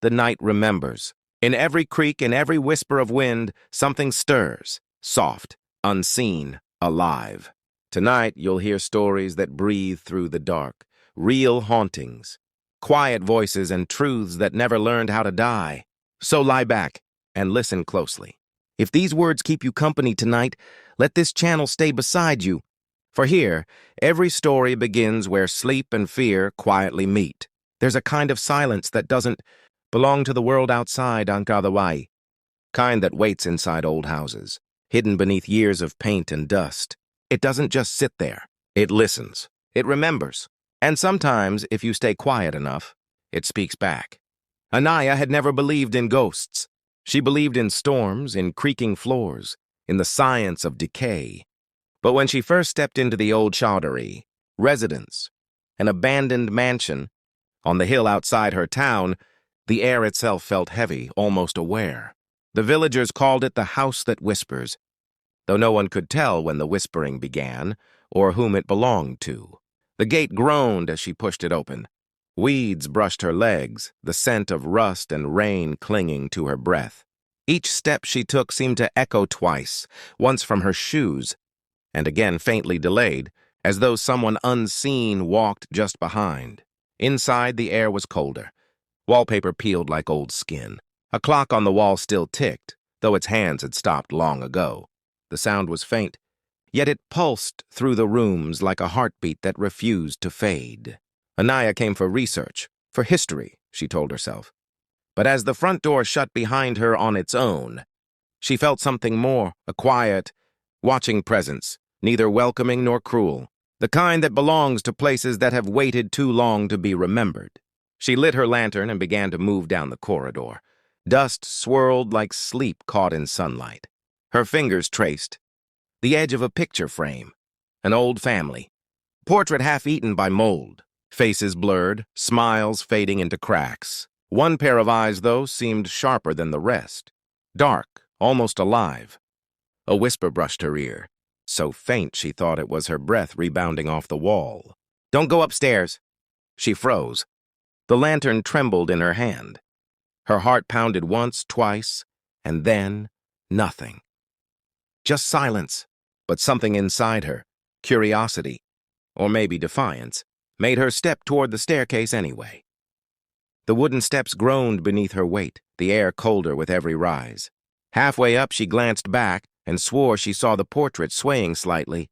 the night remembers. In every creak and every whisper of wind, something stirs, soft, unseen, alive. Tonight, you'll hear stories that breathe through the dark, real hauntings, quiet voices and truths that never learned how to die. So lie back and listen closely. If these words keep you company tonight, let this channel stay beside you. For here, every story begins where sleep and fear quietly meet. There's a kind of silence that doesn't belong to the world outside Ankarawaii, kind that waits inside old houses, hidden beneath years of paint and dust. It doesn't just sit there. It listens. It remembers. And sometimes, if you stay quiet enough, it speaks back. Anaya had never believed in ghosts. She believed in storms, in creaking floors, in the science of decay. But when she first stepped into the old chowdhury, residence, an abandoned mansion, on the hill outside her town, the air itself felt heavy, almost aware. The villagers called it the house that whispers, though no one could tell when the whispering began or whom it belonged to. The gate groaned as she pushed it open. Weeds brushed her legs, the scent of rust and rain clinging to her breath. Each step she took seemed to echo twice, once from her shoes, and again faintly delayed, as though someone unseen walked just behind. Inside, the air was colder. Wallpaper peeled like old skin. A clock on the wall still ticked, though its hands had stopped long ago. The sound was faint, yet it pulsed through the rooms like a heartbeat that refused to fade. Anaya came for research, for history, she told herself. But as the front door shut behind her on its own, she felt something more, a quiet, watching presence, neither welcoming nor cruel, the kind that belongs to places that have waited too long to be remembered. She lit her lantern and began to move down the corridor. Dust swirled like sleep caught in sunlight. Her fingers traced the edge of a picture frame, an old family, portrait half-eaten by mold, faces blurred, smiles fading into cracks. One pair of eyes, though, seemed sharper than the rest, dark, almost alive. A whisper brushed her ear, so faint she thought it was her breath rebounding off the wall. "Don't go upstairs." She froze. The lantern trembled in her hand. Her heart pounded once, twice, and then nothing. Just silence, but something inside her, curiosity, or maybe defiance, made her step toward the staircase anyway. The wooden steps groaned beneath her weight, the air colder with every rise. Halfway up, she glanced back and swore she saw the portrait swaying slightly,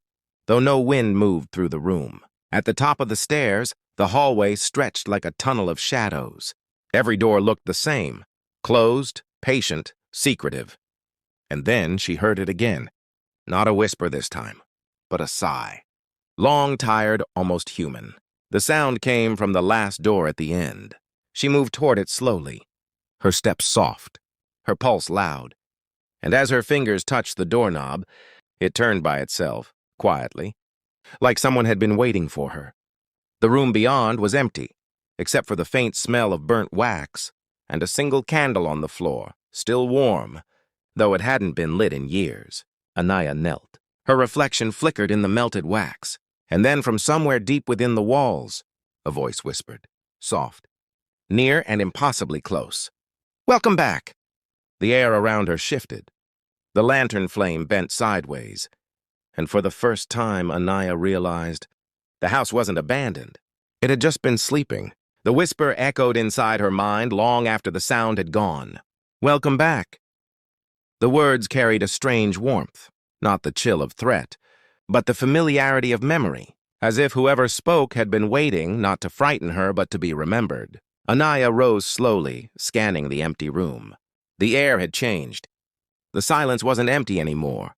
though no wind moved through the room. At the top of the stairs, the hallway stretched like a tunnel of shadows. Every door looked the same, closed, patient, secretive. And then she heard it again. Not a whisper this time, but a sigh. Long, tired, almost human. The sound came from the last door at the end. She moved toward it slowly, her steps soft, her pulse loud. And as her fingers touched the doorknob, it turned by itself, quietly, like someone had been waiting for her. The room beyond was empty, except for the faint smell of burnt wax and a single candle on the floor, still warm, though it hadn't been lit in years. Anaya knelt. Her reflection flickered in the melted wax, and then from somewhere deep within the walls, a voice whispered, soft, near and impossibly close. "Welcome back." The air around her shifted. The lantern flame bent sideways, and for the first time Anaya realized the house wasn't abandoned. It had just been sleeping. The whisper echoed inside her mind long after the sound had gone. "Welcome back." The words carried a strange warmth, not the chill of threat, but the familiarity of memory, as if whoever spoke had been waiting not to frighten her but to be remembered. Anaya rose slowly, scanning the empty room. The air had changed. The silence wasn't empty anymore.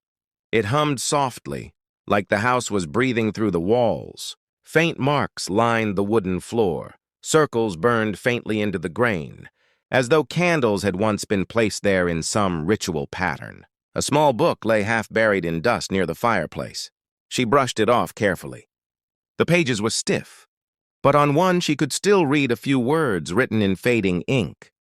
It hummed softly, like the house was breathing through the walls. Faint marks lined the wooden floor. Circles burned faintly into the grain, as though candles had once been placed there in some ritual pattern. A small book lay half buried in dust near the fireplace. She brushed it off carefully. The pages were stiff, but on one she could still read a few words written in fading ink.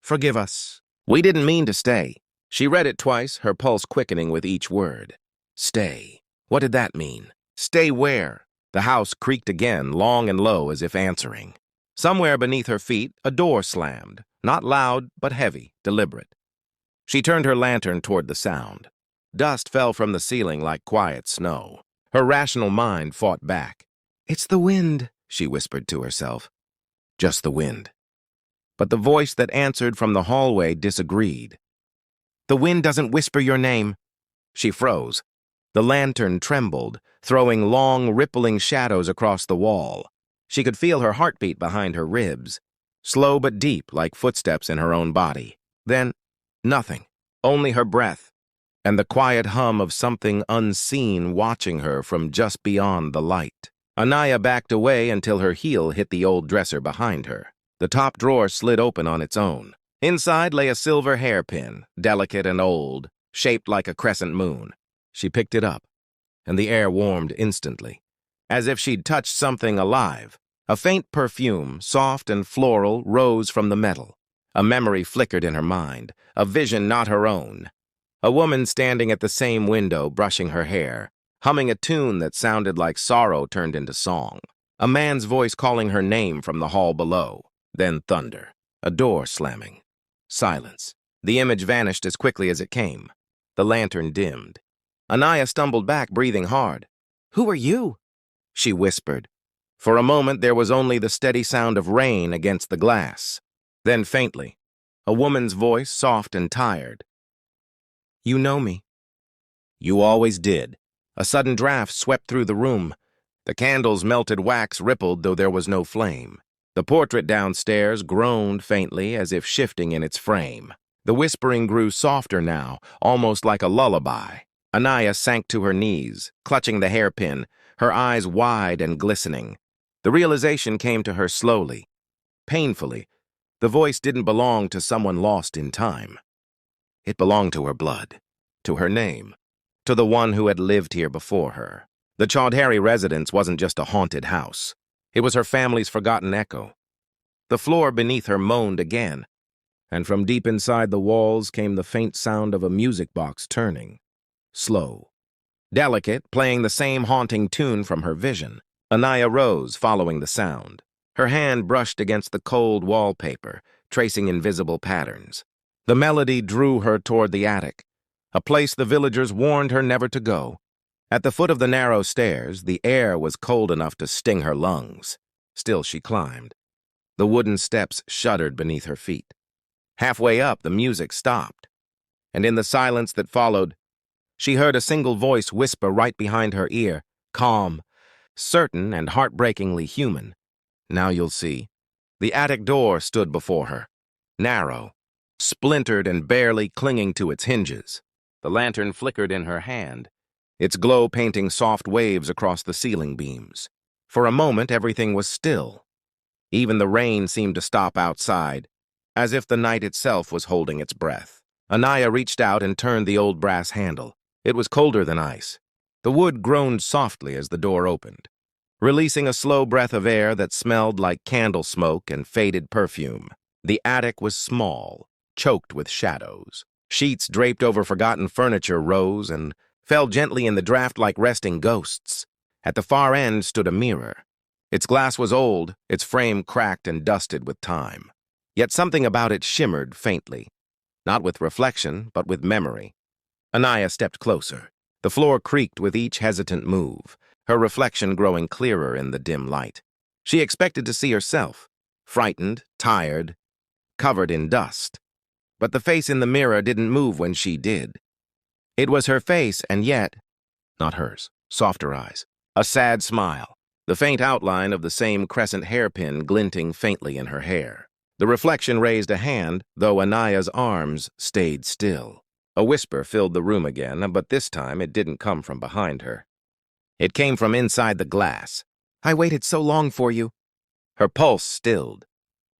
"Forgive us. We didn't mean to stay." She read it twice, her pulse quickening with each word. Stay. What did that mean? Stay where? The house creaked again, long and low as if answering. Somewhere beneath her feet, a door slammed, Not loud, but heavy, deliberate. She turned her lantern toward the sound. Dust fell from the ceiling like quiet snow. Her rational mind fought back. "It's the wind," she whispered to herself. Just the wind. But the voice that answered from the hallway disagreed. "The wind doesn't whisper your name." She froze. The lantern trembled, throwing long, rippling shadows across the wall. She could feel her heartbeat behind her ribs, slow but deep like footsteps in her own body. Then, nothing, only her breath, and the quiet hum of something unseen watching her from just beyond the light. Anaya backed away until her heel hit the old dresser behind her. The top drawer slid open on its own. Inside lay a silver hairpin, delicate and old, shaped like a crescent moon. She picked it up, and the air warmed instantly, as if she'd touched something alive. A faint perfume, soft and floral, rose from the metal. A memory flickered in her mind, a vision not her own. A woman standing at the same window, brushing her hair, humming a tune that sounded like sorrow turned into song. A man's voice calling her name from the hall below. Then thunder. A door slamming. Silence. The image vanished as quickly as it came. The lantern dimmed. Anaya stumbled back, breathing hard. "Who are you?" she whispered. For a moment there was only the steady sound of rain against the glass. Then faintly, a woman's voice, soft and tired. "You know me." "You always did." A sudden draft swept through the room. The candle's melted wax rippled, though there was no flame. The portrait downstairs groaned faintly, as if shifting in its frame. The whispering grew softer now, almost like a lullaby. Anaya sank to her knees, clutching the hairpin, her eyes wide and glistening. The realization came to her slowly, painfully. The voice didn't belong to someone lost in time. It belonged to her blood, to her name, to the one who had lived here before her. The Chaudhary residence wasn't just a haunted house. It was her family's forgotten echo. The floor beneath her moaned again, and from deep inside the walls came the faint sound of a music box turning. Slow, delicate, playing the same haunting tune from her vision. Anaya rose, following the sound. Her hand brushed against the cold wallpaper, tracing invisible patterns. The melody drew her toward the attic, a place the villagers warned her never to go. At the foot of the narrow stairs, the air was cold enough to sting her lungs. Still she climbed. The wooden steps shuddered beneath her feet. Halfway up, the music stopped, and in the silence that followed, she heard a single voice whisper right behind her ear, calm, certain and heartbreakingly human. "Now you'll see." The attic door stood before her, narrow, splintered and barely clinging to its hinges. The lantern flickered in her hand, its glow painting soft waves across the ceiling beams. For a moment, everything was still. Even the rain seemed to stop outside, as if the night itself was holding its breath. Anaya reached out and turned the old brass handle. It was colder than ice. The wood groaned softly as the door opened, releasing a slow breath of air that smelled like candle smoke and faded perfume. The attic was small, choked with shadows. Sheets draped over forgotten furniture rose and fell gently in the draft like resting ghosts. At the far end stood a mirror. Its glass was old, its frame cracked and dusted with time. Yet something about it shimmered faintly, not with reflection, but with memory. Anaya stepped closer. The floor creaked with each hesitant move, her reflection growing clearer in the dim light. She expected to see herself, frightened, tired, covered in dust. But the face in the mirror didn't move when she did. It was her face, and yet, not hers, softer eyes, a sad smile, the faint outline of the same crescent hairpin glinting faintly in her hair. The reflection raised a hand, though Anaya's arms stayed still. A whisper filled the room again, but this time it didn't come from behind her. It came from inside the glass. "I waited so long for you." Her pulse stilled.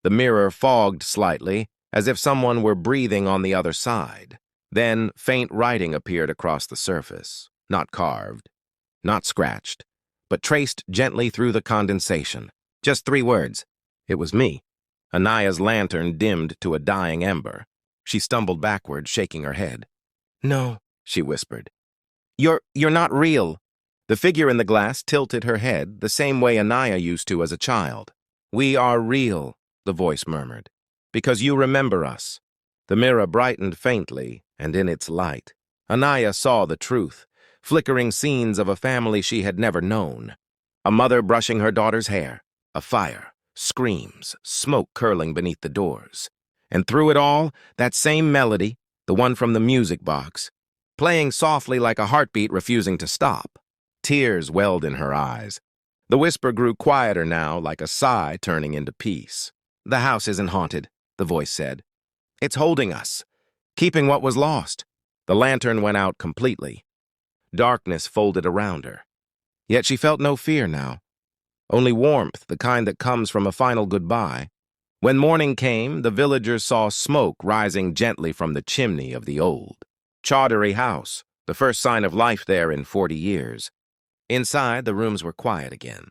The mirror fogged slightly, as if someone were breathing on the other side. Then faint writing appeared across the surface, not carved, not scratched, but traced gently through the condensation. Just 3 words. It was me. Anaya's lantern dimmed to a dying ember. She stumbled backward, shaking her head. "No," she whispered. You're not real." The figure in the glass tilted her head, the same way Anaya used to as a child. "We are real," the voice murmured. Because you remember us." The mirror brightened faintly, and in its light, Anaya saw the truth, flickering scenes of a family she had never known. A mother brushing her daughter's hair, a fire, screams, smoke curling beneath the doors. And through it all, that same melody, the one from the music box, playing softly like a heartbeat refusing to stop. Tears welled in her eyes. The whisper grew quieter now, like a sigh turning into peace. "The house isn't haunted," the voice said. "It's holding us, keeping what was lost." The lantern went out completely. Darkness folded around her. Yet she felt no fear now, only warmth, the kind that comes from a final goodbye. When morning came, the villagers saw smoke rising gently from the chimney of the old, chowdhury house, the first sign of life there in 40 years. Inside, the rooms were quiet again.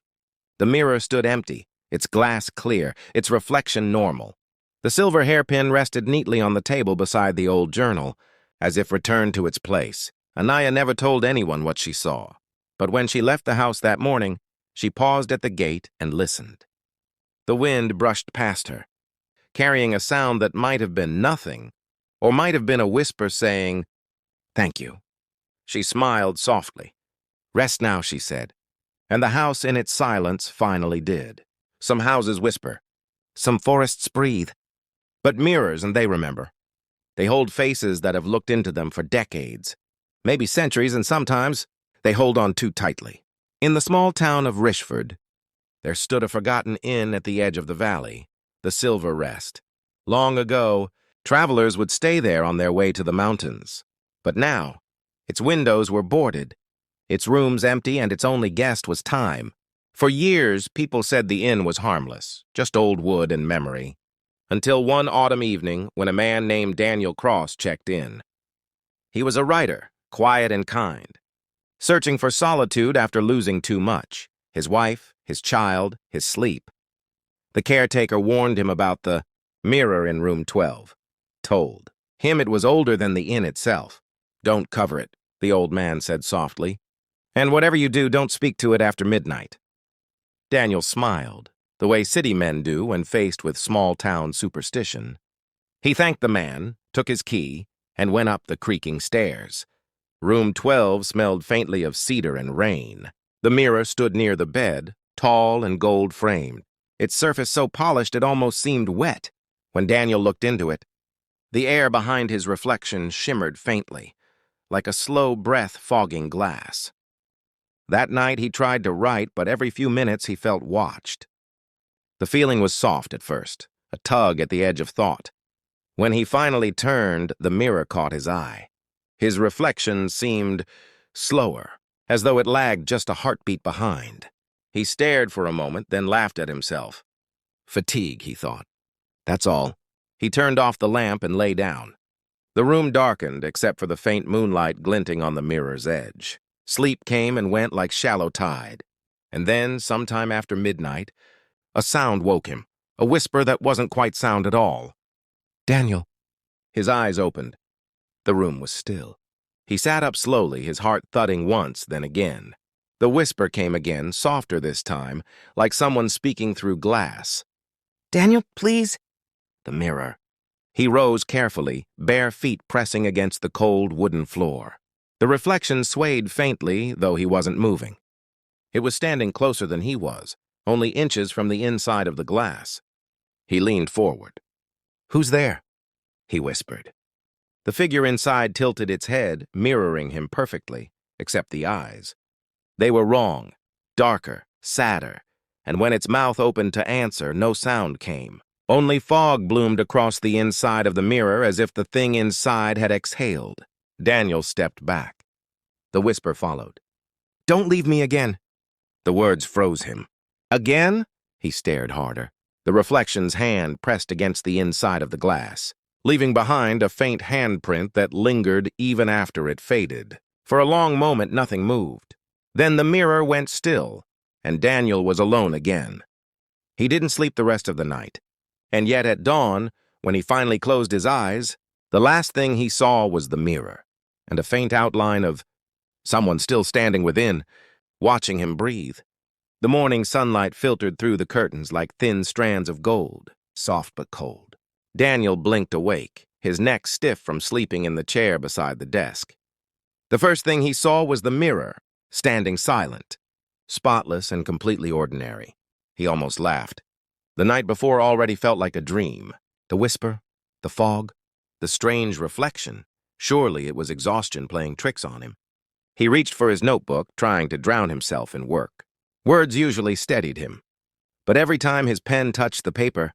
The mirror stood empty, its glass clear, its reflection normal. The silver hairpin rested neatly on the table beside the old journal, as if returned to its place. Anaya never told anyone what she saw, but when she left the house that morning, she paused at the gate and listened. The wind brushed past her, carrying a sound that might have been nothing, or might have been a whisper saying, "Thank you." She smiled softly. "Rest now," she said, and the house in its silence finally did. Some houses whisper, some forests breathe, but mirrors, and they remember. They hold faces that have looked into them for decades, maybe centuries, and sometimes they hold on too tightly. In the small town of Rishford, there stood a forgotten inn at the edge of the valley, the Silver Rest. Long ago, travelers would stay there on their way to the mountains. But now, its windows were boarded, its rooms empty, and its only guest was time. For years, people said the inn was harmless, just old wood and memory, until one autumn evening when a man named Daniel Cross checked in. He was a writer, quiet and kind, searching for solitude after losing too much: his wife, his child, his sleep. The caretaker warned him about the mirror in room 12. Told him it was older than the inn itself. "Don't cover it," the old man said softly. "And whatever you do, don't speak to it after midnight." Daniel smiled, the way city men do when faced with small-town superstition. He thanked the man, took his key, and went up the creaking stairs. Room 12 smelled faintly of cedar and rain. The mirror stood near the bed, tall and gold-framed, its surface so polished it almost seemed wet. When Daniel looked into it, the air behind his reflection shimmered faintly, like a slow breath fogging glass. That night he tried to write, but every few minutes he felt watched. The feeling was soft at first, a tug at the edge of thought. When he finally turned, the mirror caught his eye. His reflection seemed slower, as though it lagged just a heartbeat behind. He stared for a moment, then laughed at himself. Fatigue, he thought. That's all. He turned off the lamp and lay down. The room darkened, except for the faint moonlight glinting on the mirror's edge. Sleep came and went like shallow tide. And then, sometime after midnight, a sound woke him, a whisper that wasn't quite sound at all. "Daniel." His eyes opened. The room was still. He sat up slowly, his heart thudding once, then again. The whisper came again, softer this time, like someone speaking through glass. "Daniel, please." The mirror. He rose carefully, bare feet pressing against the cold wooden floor. The reflection swayed faintly, though he wasn't moving. It was standing closer than he was, only inches from the inside of the glass. He leaned forward. "Who's there?" he whispered. The figure inside tilted its head, mirroring him perfectly, except the eyes. They were wrong, darker, sadder, and when its mouth opened to answer, no sound came. Only fog bloomed across the inside of the mirror as if the thing inside had exhaled. Daniel stepped back. The whisper followed. "Don't leave me again." The words froze him. "Again?" He stared harder. The reflection's hand pressed against the inside of the glass, leaving behind a faint handprint that lingered even after it faded. For a long moment, nothing moved. Then the mirror went still, and Daniel was alone again. He didn't sleep the rest of the night, and yet at dawn, when he finally closed his eyes, the last thing he saw was the mirror, and a faint outline of someone still standing within, watching him breathe. The morning sunlight filtered through the curtains like thin strands of gold, soft but cold. Daniel blinked awake, his neck stiff from sleeping in the chair beside the desk. The first thing he saw was the mirror, standing silent, spotless and completely ordinary. He almost laughed. The night before already felt like a dream. The whisper, the fog, the strange reflection. Surely it was exhaustion playing tricks on him. He reached for his notebook, trying to drown himself in work. Words usually steadied him. But every time his pen touched the paper,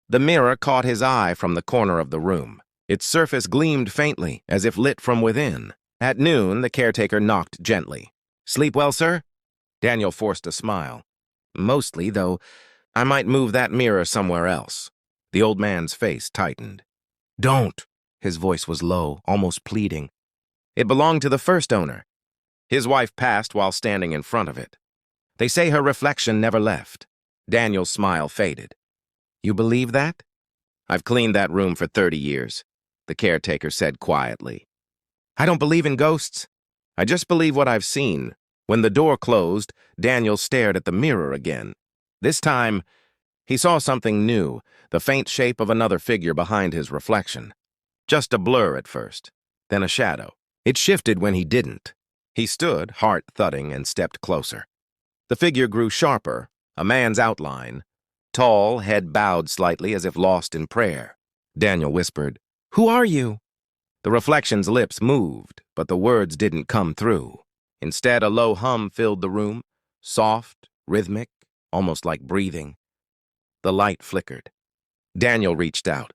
the mirror caught his eye from the corner of the room. Its surface gleamed faintly, as if lit from within. At noon, the caretaker knocked gently. "Sleep well, sir?" Daniel forced a smile. "Mostly, though I might move that mirror somewhere else." The old man's face tightened. "Don't!" His voice was low, almost pleading. "It belonged to the first owner. His wife passed while standing in front of it. They say her reflection never left." Daniel's smile faded. "You believe that?" "I've cleaned that room for 30 years, the caretaker said quietly. "I don't believe in ghosts. I just believe what I've seen." When the door closed, Daniel stared at the mirror again. This time, he saw something new, the faint shape of another figure behind his reflection. Just a blur at first, then a shadow. It shifted when he didn't. He stood, heart thudding, and stepped closer. The figure grew sharper, a man's outline, tall, head bowed slightly as if lost in prayer. Daniel whispered, "Who are you?" The reflection's lips moved, but the words didn't come through. Instead, a low hum filled the room, soft, rhythmic, almost like breathing. The light flickered. Daniel reached out.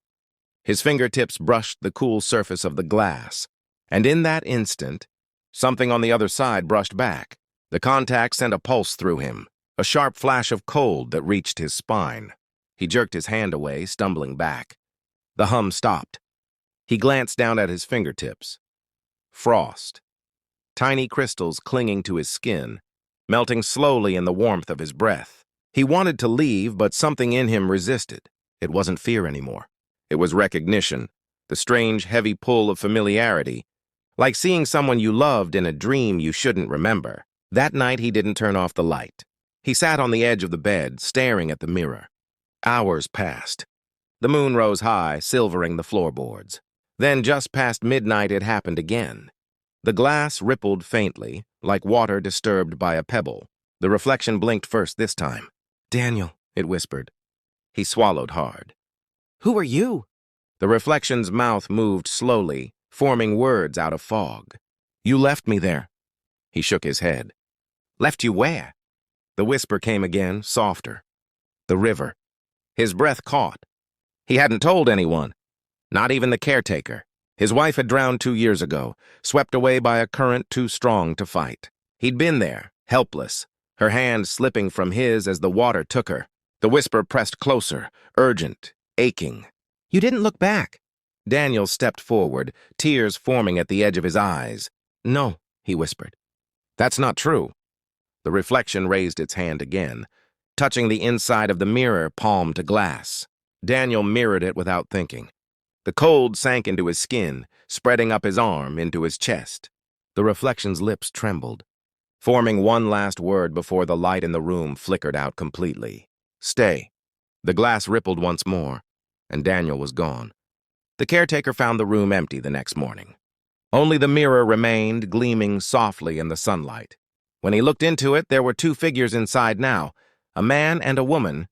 His fingertips brushed the cool surface of the glass, and in that instant, something on the other side brushed back. The contact sent a pulse through him, a sharp flash of cold that reached his spine. He jerked his hand away, stumbling back. The hum stopped. He glanced down at his fingertips. Frost. Tiny crystals clinging to his skin, melting slowly in the warmth of his breath. He wanted to leave, but something in him resisted. It wasn't fear anymore. It was recognition, the strange, heavy pull of familiarity, like seeing someone you loved in a dream you shouldn't remember. That night, he didn't turn off the light. He sat on the edge of the bed, staring at the mirror. Hours passed. The moon rose high, silvering the floorboards. Then, just past midnight, it happened again. The glass rippled faintly, like water disturbed by a pebble. The reflection blinked first this time. "Daniel," it whispered. He swallowed hard. "Who are you?" The reflection's mouth moved slowly, forming words out of fog. "You left me there." He shook his head. "Left you where?" The whisper came again, softer. "The river." His breath caught. He hadn't told anyone, not even the caretaker. His wife had drowned 2 years ago, swept away by a current too strong to fight. He'd been there, helpless, her hand slipping from his as the water took her. The whisper pressed closer, urgent, aching. "You didn't look back." Daniel stepped forward, tears forming at the edge of his eyes. "No," he whispered. "That's not true." The reflection raised its hand again, touching the inside of the mirror, palm to glass. Daniel mirrored it without thinking. The cold sank into his skin, spreading up his arm into his chest. The reflection's lips trembled, forming one last word before the light in the room flickered out completely. "Stay." The glass rippled once more, and Daniel was gone. The caretaker found the room empty the next morning. Only the mirror remained, gleaming softly in the sunlight. When he looked into it, there were 2 figures inside now, a man and a woman,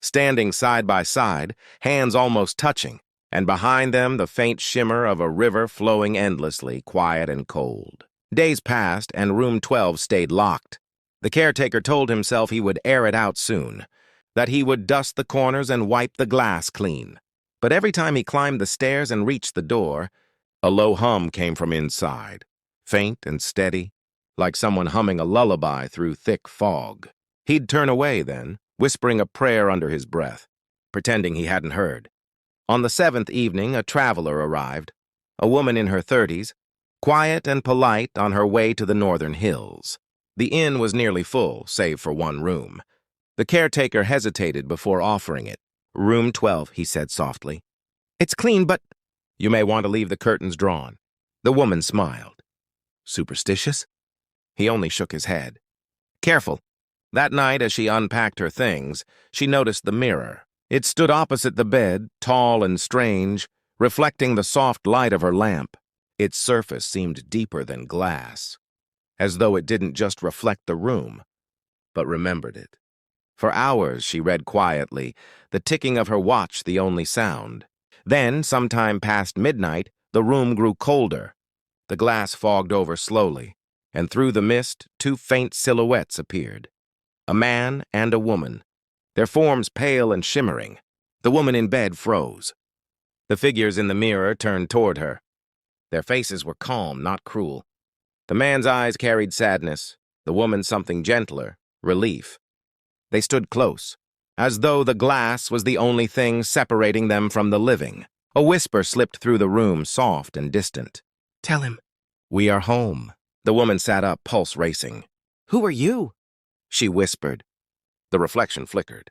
standing side by side, hands almost touching, and behind them the faint shimmer of a river flowing endlessly, quiet and cold. Days passed, and room 12 stayed locked. The caretaker told himself he would air it out soon, that he would dust the corners and wipe the glass clean. But every time he climbed the stairs and reached the door, a low hum came from inside, faint and steady, like someone humming a lullaby through thick fog. He'd turn away then, whispering a prayer under his breath, pretending he hadn't heard. On the 7th evening, a traveler arrived, a woman in her 30s, quiet and polite on her way to the northern hills. The inn was nearly full, save for 1 room. The caretaker hesitated before offering it. "Room 12, he said softly. "It's clean, but—" "You may want to leave the curtains drawn." The woman smiled. "Superstitious?" He only shook his head. "Careful." That night, as she unpacked her things, she noticed the mirror. It stood opposite the bed, tall and strange, reflecting the soft light of her lamp. Its surface seemed deeper than glass, as though it didn't just reflect the room, but remembered it. For hours she read quietly, the ticking of her watch the only sound. Then, sometime past midnight, the room grew colder. The glass fogged over slowly, and through the mist, two faint silhouettes appeared. A man and a woman, their forms pale and shimmering. The woman in bed froze. The figures in the mirror turned toward her. Their faces were calm, not cruel. The man's eyes carried sadness, the woman something gentler, relief. They stood close, as though the glass was the only thing separating them from the living. A whisper slipped through the room, soft and distant. Tell him. "We are home." The woman sat up, pulse racing. Who are you? She whispered. The reflection flickered.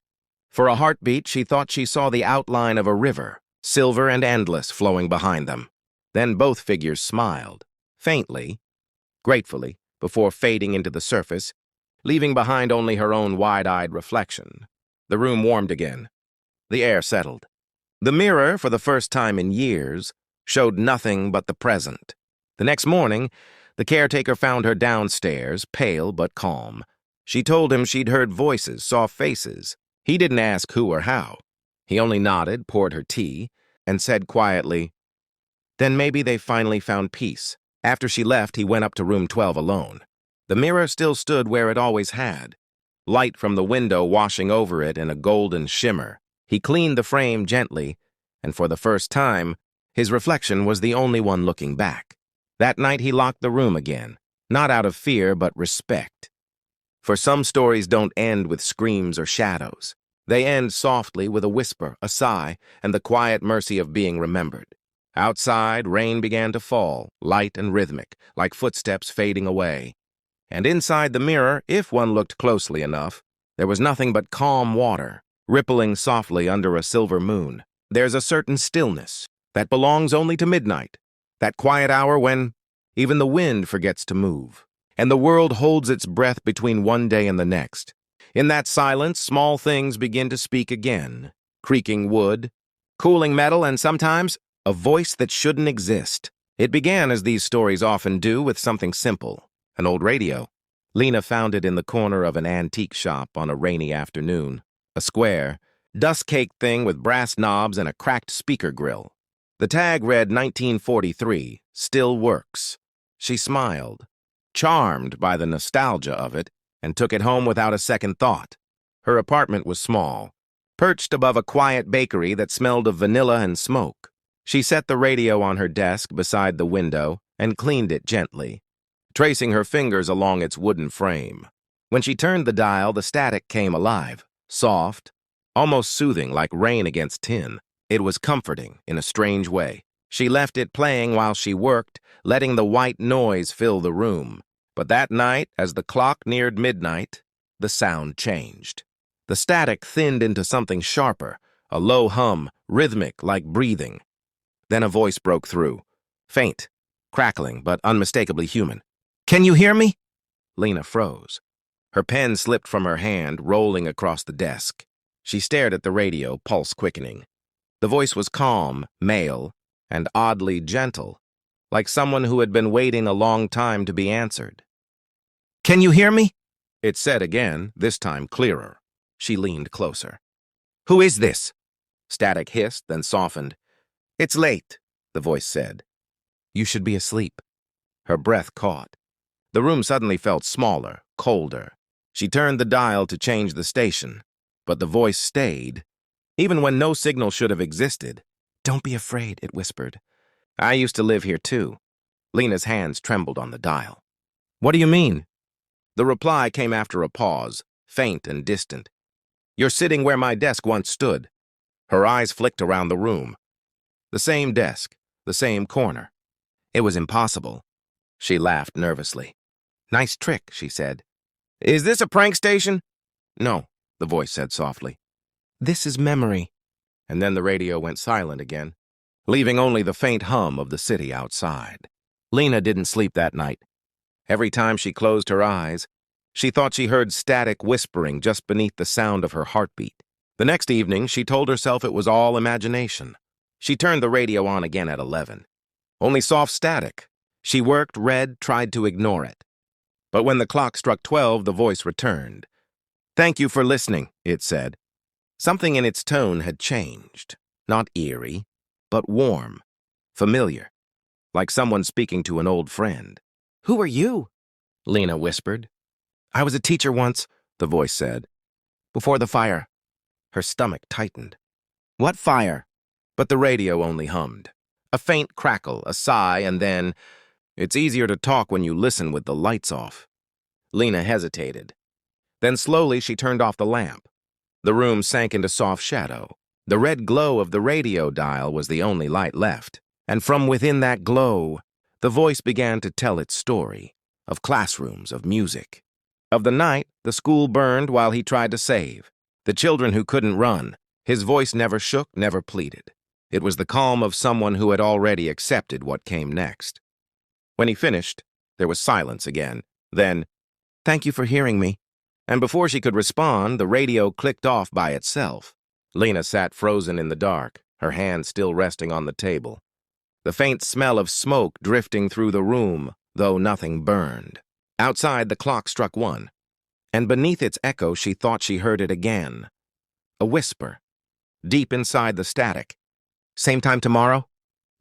For a heartbeat, she thought she saw the outline of a river, silver and endless, flowing behind them. Then both figures smiled, faintly, gratefully, before fading into the surface, leaving behind only her own wide-eyed reflection. The room warmed again. The air settled. The mirror, for the first time in years, showed nothing but the present. The next morning, the caretaker found her downstairs, pale but calm. She told him she'd heard voices, saw faces. He didn't ask who or how. He only nodded, poured her tea, and said quietly, "Then maybe they finally found peace." After she left, he went up to room 12 alone. The mirror still stood where it always had, light from the window washing over it in a golden shimmer. He cleaned the frame gently, and for the first time, his reflection was the only one looking back. That night he locked the room again, not out of fear but respect. For some stories don't end with screams or shadows. They end softly with a whisper, a sigh, and the quiet mercy of being remembered. Outside, rain began to fall, light and rhythmic, like footsteps fading away. And inside the mirror, if one looked closely enough, there was nothing but calm water, rippling softly under a silver moon. There's a certain stillness that belongs only to midnight, that quiet hour when even the wind forgets to move, and the world holds its breath between one day and the next. In that silence, small things begin to speak again, creaking wood, cooling metal, and sometimes a voice that shouldn't exist. It began, as these stories often do, with something simple, an old radio. Lena found it in the corner of an antique shop on a rainy afternoon, a square, dust-caked thing with brass knobs and a cracked speaker grill. The tag read 1943, still works. She smiled, charmed by the nostalgia of it, and took it home without a second thought. Her apartment was small, perched above a quiet bakery that smelled of vanilla and smoke. She set the radio on her desk beside the window and cleaned it gently, tracing her fingers along its wooden frame. When she turned the dial, the static came alive, soft, almost soothing, like rain against tin. It was comforting in a strange way. She left it playing while she worked, letting the white noise fill the room. But that night, as the clock neared midnight, the sound changed. The static thinned into something sharper, a low hum, rhythmic like breathing. Then a voice broke through, faint, crackling, but unmistakably human. "Can you hear me?" Lena froze. Her pen slipped from her hand, rolling across the desk. She stared at the radio, pulse quickening. The voice was calm, male, and oddly gentle, like someone who had been waiting a long time to be answered. "Can you hear me?" It said again, this time clearer. She leaned closer. "Who is this?" Static hissed, then softened. "It's late," the voice said. "You should be asleep." Her breath caught. The room suddenly felt smaller, colder. She turned the dial to change the station, but the voice stayed, even when no signal should have existed. "Don't be afraid," it whispered. "I used to live here too." Lena's hands trembled on the dial. "What do you mean?" The reply came after a pause, faint and distant. "You're sitting where my desk once stood." Her eyes flicked around the room. The same desk, the same corner. It was impossible. She laughed nervously. "Nice trick," she said. "Is this a prank station?" "No," the voice said softly. "This is memory." And then the radio went silent again, leaving only the faint hum of the city outside. Lena didn't sleep that night. Every time she closed her eyes, she thought she heard static whispering just beneath the sound of her heartbeat. The next evening, she told herself it was all imagination. She turned the radio on again at 11. Only soft static. She worked, read, tried to ignore it. But when the clock struck 12, the voice returned. "Thank you for listening," it said. Something in its tone had changed. Not eerie, but warm, familiar, like someone speaking to an old friend. "Who are you?" Lena whispered. "I was a teacher once," the voice said. "Before the fire." Her stomach tightened. "What fire?" But the radio only hummed. A faint crackle, a sigh, and then, "It's easier to talk when you listen with the lights off." Lena hesitated. Then slowly she turned off the lamp. The room sank into soft shadow. The red glow of the radio dial was the only light left. And from within that glow, the voice began to tell its story, of classrooms, of music, of the night the school burned while he tried to save, the children who couldn't run. His voice never shook, never pleaded. It was the calm of someone who had already accepted what came next. When he finished, there was silence again. Then, "Thank you for hearing me." And before she could respond, the radio clicked off by itself. Lena sat frozen in the dark, her hand still resting on the table. The faint smell of smoke drifting through the room, though nothing burned. Outside, the clock struck 1, and beneath its echo she thought she heard it again. A whisper, deep inside the static. "Same time tomorrow?"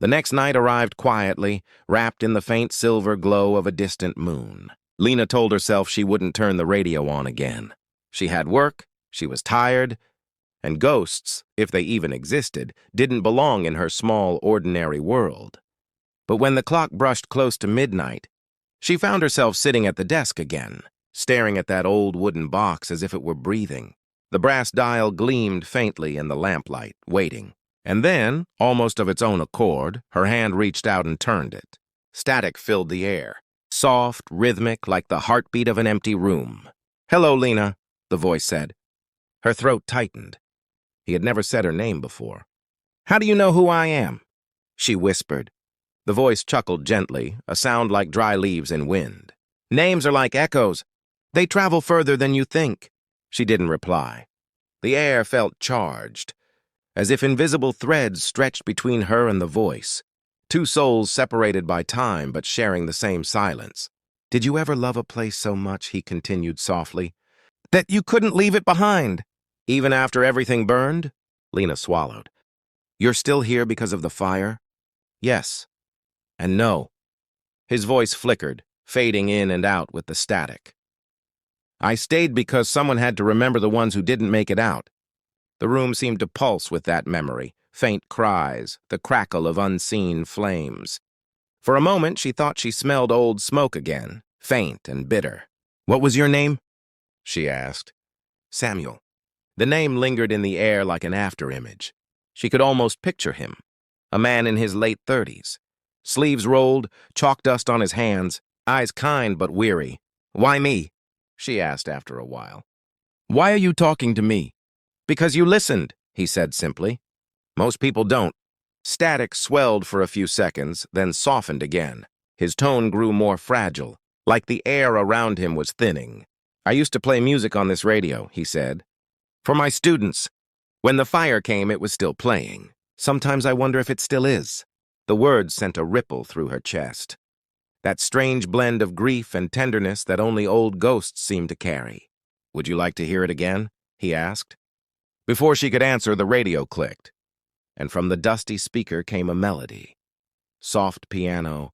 The next night arrived quietly, wrapped in the faint silver glow of a distant moon. Lena told herself she wouldn't turn the radio on again. She had work, she was tired, and ghosts, if they even existed, didn't belong in her small, ordinary world. But when the clock brushed close to midnight, she found herself sitting at the desk again, staring at that old wooden box as if it were breathing. The brass dial gleamed faintly in the lamplight, waiting. And then, almost of its own accord, her hand reached out and turned it. Static filled the air, soft, rhythmic, like the heartbeat of an empty room. "Hello, Lena," the voice said. Her throat tightened. He had never said her name before. "How do you know who I am?" she whispered. The voice chuckled gently, a sound like dry leaves in wind. "Names are like echoes. They travel further than you think." She didn't reply. The air felt charged, as if invisible threads stretched between her and the voice. Two souls separated by time but sharing the same silence. "Did you ever love a place so much," he continued softly, "that you couldn't leave it behind? Even after everything burned?" Lena swallowed. "You're still here because of the fire?" "Yes. And no." His voice flickered, fading in and out with the static. "I stayed because someone had to remember the ones who didn't make it out." The room seemed to pulse with that memory, faint cries, the crackle of unseen flames. For a moment, she thought she smelled old smoke again, faint and bitter. "What was your name?" she asked. "Samuel." The name lingered in the air like an afterimage. She could almost picture him, a man in his late 30s. Sleeves rolled, chalk dust on his hands, eyes kind but weary. "Why me?" she asked after a while. "Why are you talking to me?" "Because you listened," he said simply. "Most people don't." Static swelled for a few seconds, then softened again. His tone grew more fragile, like the air around him was thinning. "I used to play music on this radio," he said. "For my students. When the fire came, it was still playing. Sometimes I wonder if it still is." The words sent a ripple through her chest. That strange blend of grief and tenderness that only old ghosts seem to carry. "Would you like to hear it again?" he asked. Before she could answer, the radio clicked, and from the dusty speaker came a melody. Soft piano,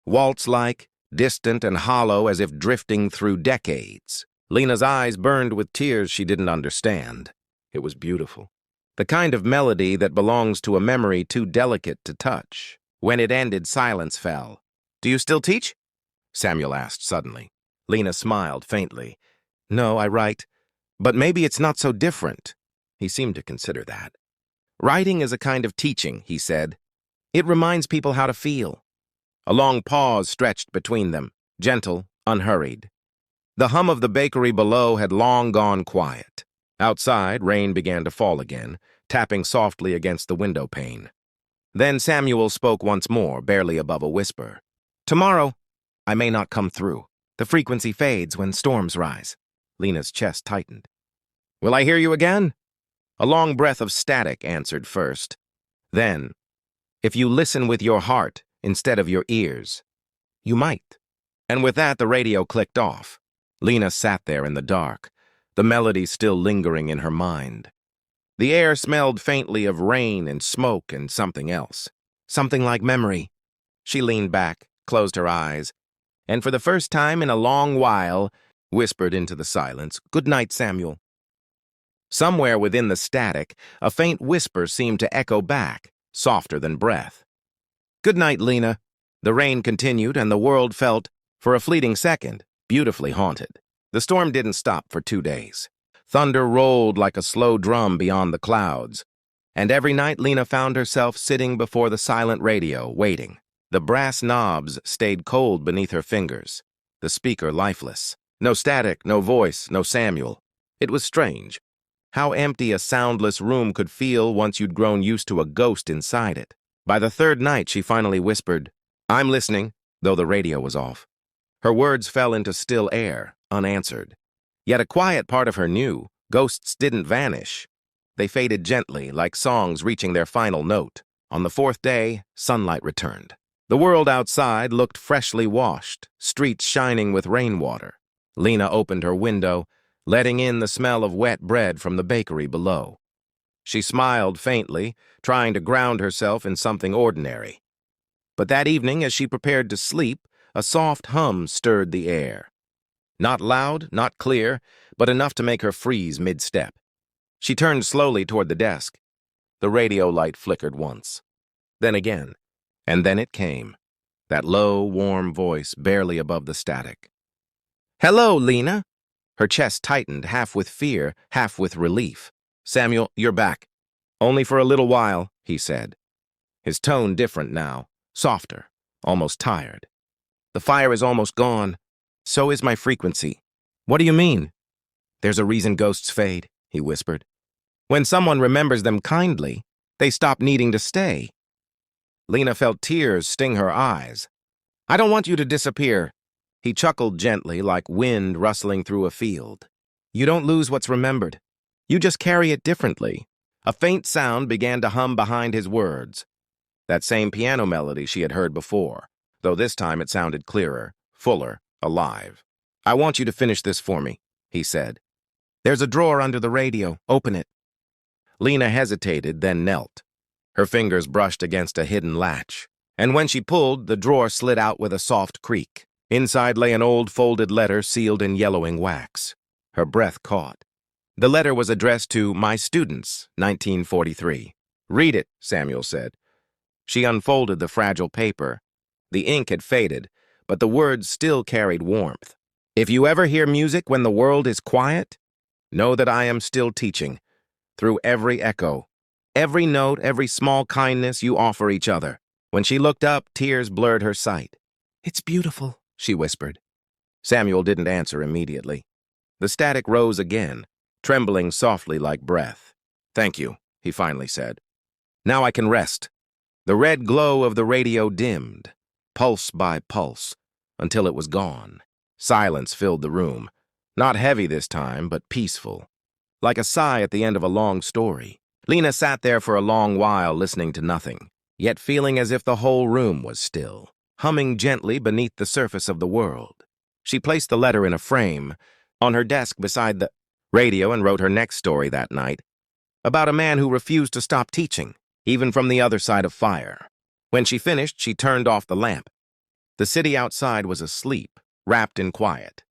waltz-like, distant and hollow as if drifting through decades. Lena's eyes burned with tears she didn't understand. It was beautiful. The kind of melody that belongs to a memory too delicate to touch. When it ended, silence fell. "Do you still teach?" Samuel asked suddenly. Lena smiled faintly. "No, I write. But maybe it's not so different." He seemed to consider that. "Writing is a kind of teaching," he said. "It reminds people how to feel." A long pause stretched between them, gentle, unhurried. The hum of the bakery below had long gone quiet. Outside, rain began to fall again, tapping softly against the window pane. Then Samuel spoke once more, barely above a whisper. "Tomorrow, I may not come through. The frequency fades when storms rise." Lena's chest tightened. "Will I hear you again?" A long breath of static answered first. Then, if you listen with your heart instead of your ears, you might. And with that, the radio clicked off. Lena sat there in the dark, the melody still lingering in her mind. The air smelled faintly of rain and smoke and something else. Something like memory. She leaned back, closed her eyes, and for the first time in a long while, whispered into the silence, "Good night, Samuel." Somewhere within the static, a faint whisper seemed to echo back, softer than breath. "Good night, Lena." The rain continued, and the world felt, for a fleeting second, beautifully haunted. The storm didn't stop for 2 days. Thunder rolled like a slow drum beyond the clouds, and every night Lena found herself sitting before the silent radio, waiting. The brass knobs stayed cold beneath her fingers, the speaker lifeless. No static, no voice, no Samuel. It was strange. How empty a soundless room could feel once you'd grown used to a ghost inside it. By the third night, she finally whispered, "I'm listening," though the radio was off. Her words fell into still air, unanswered. Yet a quiet part of her knew ghosts didn't vanish. They faded gently, like songs reaching their final note. On the fourth day, sunlight returned. The world outside looked freshly washed, streets shining with rainwater. Lena opened her window, letting in the smell of wet bread from the bakery below. She smiled faintly, trying to ground herself in something ordinary. But that evening, as she prepared to sleep, a soft hum stirred the air. Not loud, not clear, but enough to make her freeze mid-step. She turned slowly toward the desk. The radio light flickered once. Then again. And then it came. That low, warm voice barely above the static. "Hello, Lena." Her chest tightened, half with fear, half with relief. "Samuel, you're back." "Only for a little while," he said. His tone different now, softer, almost tired. "The fire is almost gone. So is my frequency." "What do you mean?" "There's a reason ghosts fade," he whispered. "When someone remembers them kindly, they stop needing to stay." Lena felt tears sting her eyes. "I don't want you to disappear." He chuckled gently, like wind rustling through a field. "You don't lose what's remembered. You just carry it differently." A faint sound began to hum behind his words. That same piano melody she had heard before, though this time it sounded clearer, fuller, alive. "I want you to finish this for me," he said. "There's a drawer under the radio. Open it." Lena hesitated, then knelt. Her fingers brushed against a hidden latch, and when she pulled, the drawer slid out with a soft creak. Inside lay an old folded letter sealed in yellowing wax. Her breath caught. The letter was addressed to "My Students, 1943. "Read it," Samuel said. She unfolded the fragile paper. The ink had faded, but the words still carried warmth. "If you ever hear music when the world is quiet, know that I am still teaching, through every echo, every note, every small kindness you offer each other." When she looked up, tears blurred her sight. "It's beautiful," she whispered. Samuel didn't answer immediately. The static rose again, trembling softly like breath. "Thank you," he finally said. "Now I can rest." The red glow of the radio dimmed, pulse by pulse, until it was gone. Silence filled the room, not heavy this time, but peaceful, like a sigh at the end of a long story. Lena sat there for a long while listening to nothing, yet feeling as if the whole room was still, humming gently beneath the surface of the world. She placed the letter in a frame, on her desk beside the radio, and wrote her next story that night, about a man who refused to stop teaching, even from the other side of fire. When she finished, she turned off the lamp. The city outside was asleep, wrapped in quiet,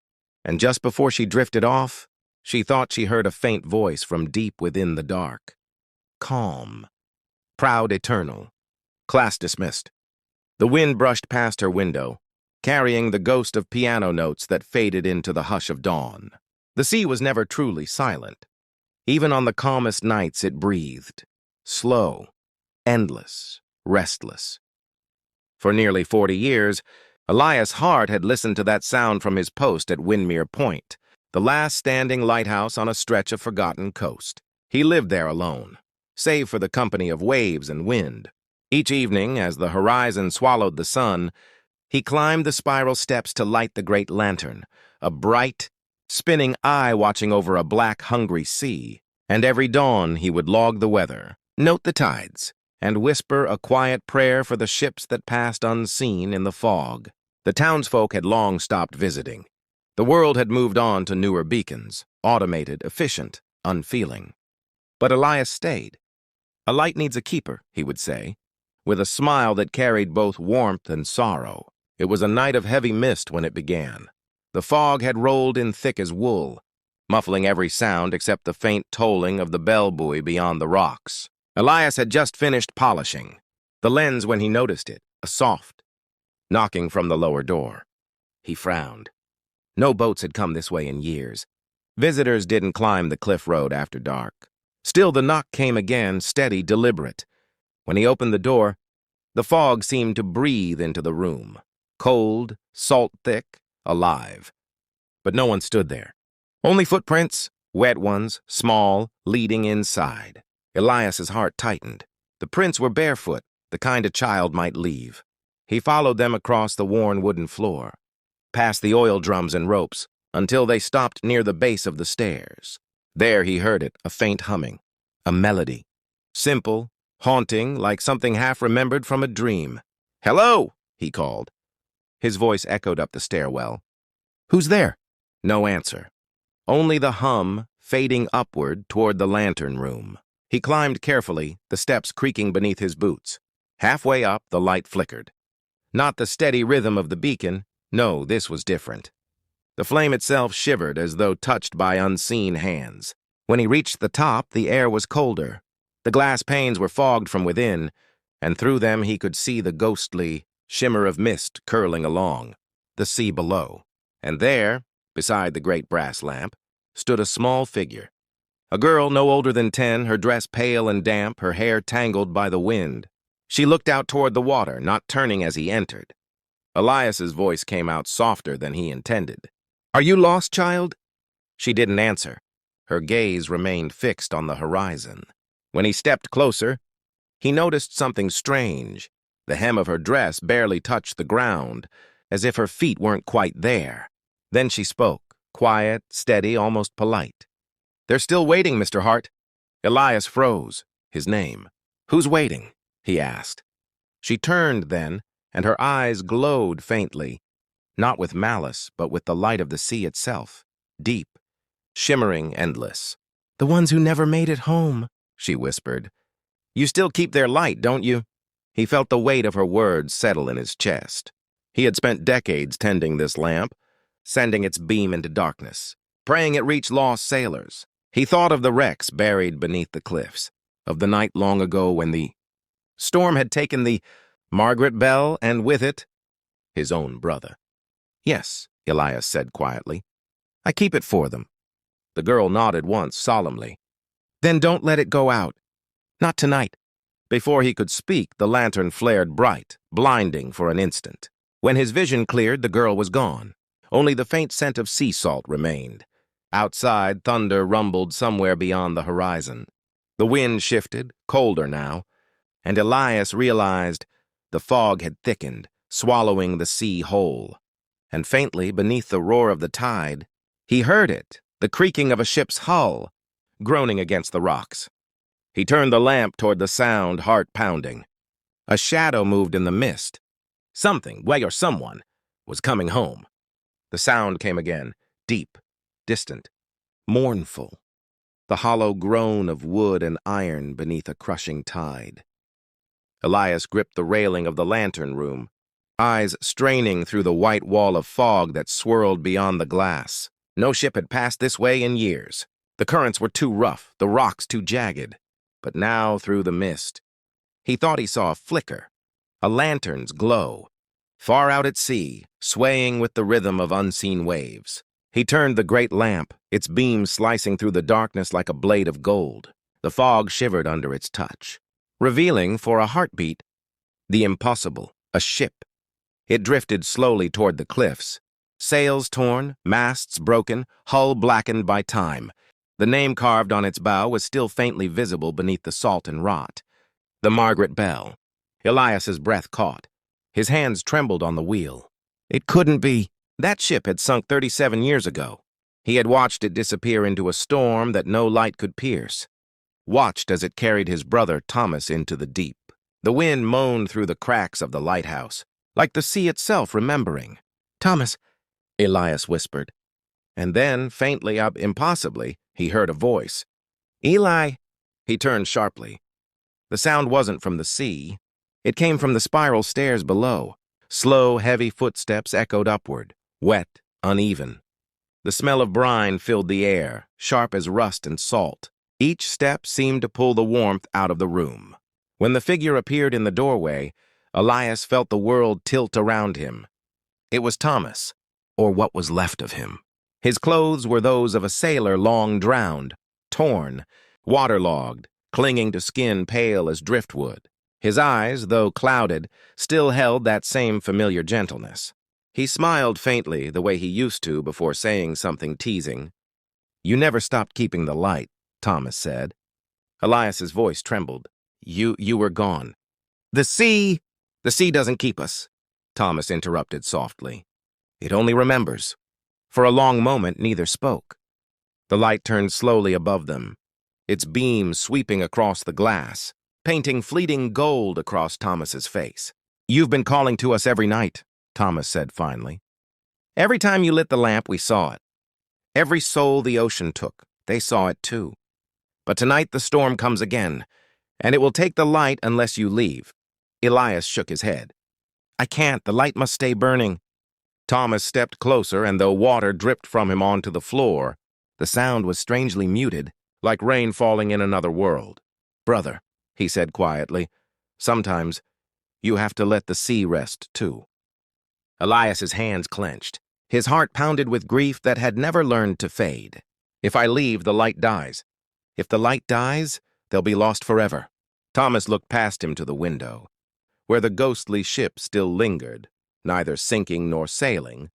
and just before she drifted off, she thought she heard a faint voice from deep within the dark. Calm. Proud eternal. Class dismissed. The wind brushed past her window, carrying the ghost of piano notes that faded into the hush of dawn. The sea was never truly silent. Even on the calmest nights it breathed, slow, endless, restless. For nearly 40 years, Elias Hart had listened to that sound from his post at Windmere Point, the last standing lighthouse on a stretch of forgotten coast. He lived there alone, save for the company of waves and wind. Each evening, as the horizon swallowed the sun, he climbed the spiral steps to light the great lantern, a bright, spinning eye watching over a black, hungry sea. And every dawn he would log the weather, note the tides, and whisper a quiet prayer for the ships that passed unseen in the fog. The townsfolk had long stopped visiting. The world had moved on to newer beacons, automated, efficient, unfeeling. But Elias stayed. A light needs a keeper, he would say, with a smile that carried both warmth and sorrow. It was a night of heavy mist when it began. The fog had rolled in thick as wool, muffling every sound except the faint tolling of the bell buoy beyond the rocks. Elias had just finished polishing the lens when he noticed it, a soft knocking from the lower door. He frowned. No boats had come this way in years. Visitors didn't climb the cliff road after dark. Still, the knock came again, steady, deliberate. When he opened the door, the fog seemed to breathe into the room. Cold, salt-thick, alive. But no one stood there. Only footprints, wet ones, small, leading inside. Elias's heart tightened. The prints were barefoot, the kind a child might leave. He followed them across the worn wooden floor, past the oil drums and ropes, until they stopped near the base of the stairs. There he heard it, a faint humming, a melody. Simple, haunting, like something half-remembered from a dream. "Hello!" he called. His voice echoed up the stairwell. "Who's there?" No answer. Only the hum, fading upward toward the lantern room. He climbed carefully, the steps creaking beneath his boots. Halfway up, the light flickered. Not the steady rhythm of the beacon. No, this was different. The flame itself shivered as though touched by unseen hands. When he reached the top, the air was colder. The glass panes were fogged from within, and through them he could see the ghostly shimmer of mist curling along, the sea below. And there, beside the great brass lamp, stood a small figure. A girl no older than 10, her dress pale and damp, her hair tangled by the wind. She looked out toward the water, not turning as he entered. Elias's voice came out softer than he intended. "Are you lost, child?" She didn't answer. Her gaze remained fixed on the horizon. When he stepped closer, he noticed something strange. The hem of her dress barely touched the ground, as if her feet weren't quite there. Then she spoke, quiet, steady, almost polite. "They're still waiting, Mr. Hart." Elias froze. His name. "Who's waiting?" he asked. She turned then, and her eyes glowed faintly, not with malice, but with the light of the sea itself, deep, shimmering, endless. "The ones who never made it home," she whispered. "You still keep their light, don't you?" He felt the weight of her words settle in his chest. He had spent decades tending this lamp, sending its beam into darkness, praying it reach lost sailors. He thought of the wrecks buried beneath the cliffs, of the night long ago when the storm had taken the Margaret Bell, and with it, his own brother. "Yes," Elias said quietly. "I keep it for them." The girl nodded once, solemnly. "Then don't let it go out. Not tonight." Before he could speak, the lantern flared bright, blinding for an instant. When his vision cleared, the girl was gone. Only the faint scent of sea salt remained. Outside, thunder rumbled somewhere beyond the horizon. The wind shifted, colder now, and Elias realized the fog had thickened, swallowing the sea whole. And faintly, beneath the roar of the tide, he heard it, the creaking of a ship's hull, groaning against the rocks. He turned the lamp toward the sound, heart pounding. A shadow moved in the mist. Something, way or someone, was coming home. The sound came again, deep, distant, mournful. The hollow groan of wood and iron beneath a crushing tide. Elias gripped the railing of the lantern room, eyes straining through the white wall of fog that swirled beyond the glass. No ship had passed this way in years. The currents were too rough, the rocks too jagged. But now, through the mist, he thought he saw a flicker, a lantern's glow, far out at sea, swaying with the rhythm of unseen waves. He turned the great lamp, its beam slicing through the darkness like a blade of gold. The fog shivered under its touch, revealing, for a heartbeat, the impossible, a ship. It drifted slowly toward the cliffs, sails torn, masts broken, hull blackened by time. The name carved on its bow was still faintly visible beneath the salt and rot. The Margaret Bell. Elias's breath caught. His hands trembled on the wheel. It couldn't be. That ship had sunk 37 years ago. He had watched it disappear into a storm that no light could pierce, watched as it carried his brother Thomas into the deep. The wind moaned through the cracks of the lighthouse, like the sea itself remembering. "Thomas," Elias whispered. And then, faintly up impossibly, he heard a voice. "Eli!" He turned sharply. The sound wasn't from the sea. It came from the spiral stairs below. Slow, heavy footsteps echoed upward, wet, uneven. The smell of brine filled the air, sharp as rust and salt. Each step seemed to pull the warmth out of the room. When the figure appeared in the doorway, Elias felt the world tilt around him. It was Thomas, or what was left of him. His clothes were those of a sailor long drowned, torn, waterlogged, clinging to skin pale as driftwood. His eyes, though clouded, still held that same familiar gentleness. He smiled faintly the way he used to before saying something teasing. "You never stopped keeping the light," Thomas said. Elias's voice trembled. You were gone." The sea doesn't keep us," Thomas interrupted softly. "It only remembers." For a long moment, neither spoke. The light turned slowly above them, its beam sweeping across the glass, painting fleeting gold across Thomas's face. "You've been calling to us every night," Thomas said finally. "Every time you lit the lamp, we saw it. Every soul the ocean took, they saw it too. But tonight the storm comes again, and it will take the light unless you leave." Elias shook his head. "I can't, the light must stay burning." Thomas stepped closer, and though water dripped from him onto the floor, the sound was strangely muted, like rain falling in another world. "Brother," he said quietly, "sometimes you have to let the sea rest too." Elias's hands clenched. His heart pounded with grief that had never learned to fade. "If I leave, the light dies. If the light dies, they'll be lost forever." Thomas looked past him to the window, where the ghostly ship still lingered, neither sinking nor sailing,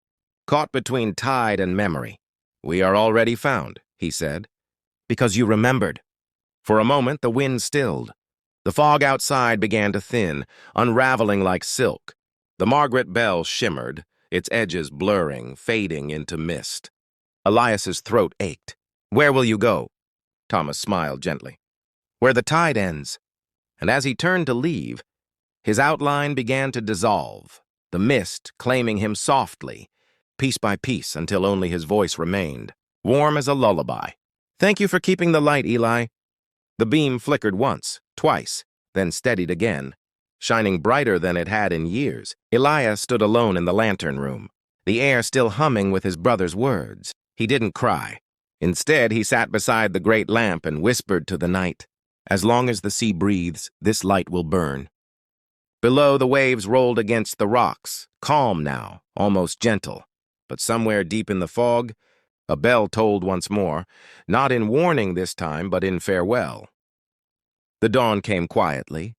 caught between tide and memory. "We are already found," he said. "Because you remembered." For a moment, the wind stilled. The fog outside began to thin, unraveling like silk. The Margaret Bell shimmered, its edges blurring, fading into mist. Elias's throat ached. "Where will you go?" Thomas smiled gently. "Where the tide ends." And as he turned to leave, his outline began to dissolve, the mist claiming him softly, piece by piece, until only his voice remained, warm as a lullaby. "Thank you for keeping the light, Eli." The beam flickered once, twice, then steadied again, shining brighter than it had in years. Elias stood alone in the lantern room, the air still humming with his brother's words. He didn't cry. Instead, he sat beside the great lamp and whispered to the night, "As long as the sea breathes, this light will burn." Below, the waves rolled against the rocks, calm now, almost gentle. But somewhere deep in the fog, a bell tolled once more, not in warning this time, but in farewell. The dawn came quietly.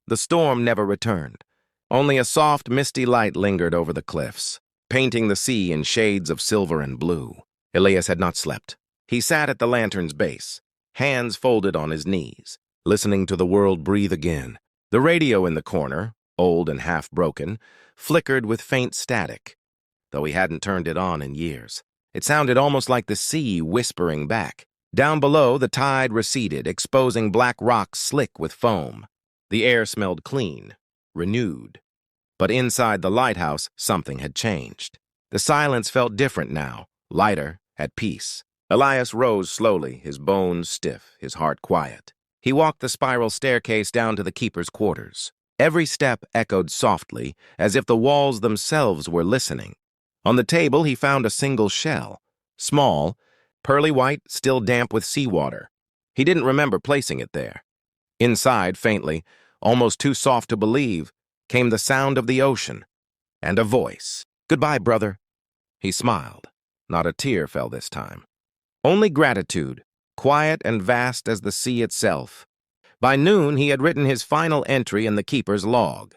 The storm never returned. Only a soft, misty light lingered over the cliffs, painting the sea in shades of silver and blue. Elias had not slept. He sat at the lantern's base, hands folded on his knees, listening to the world breathe again. The radio in the corner, old and half-broken, flickered with faint static, though he hadn't turned it on in years. It sounded almost like the sea whispering back. Down below, the tide receded, exposing black rocks slick with foam. The air smelled clean, renewed. But inside the lighthouse, something had changed. The silence felt different now, lighter, at peace. Elias rose slowly, his bones stiff, his heart quiet. He walked the spiral staircase down to the keeper's quarters. Every step echoed softly, as if the walls themselves were listening. On the table, he found a single shell, small, pearly white, still damp with seawater. He didn't remember placing it there. Inside, faintly, almost too soft to believe, came the sound of the ocean, and a voice. "Goodbye, brother." He smiled. Not a tear fell this time. Only gratitude, quiet and vast as the sea itself. By noon, he had written his final entry in the keeper's log.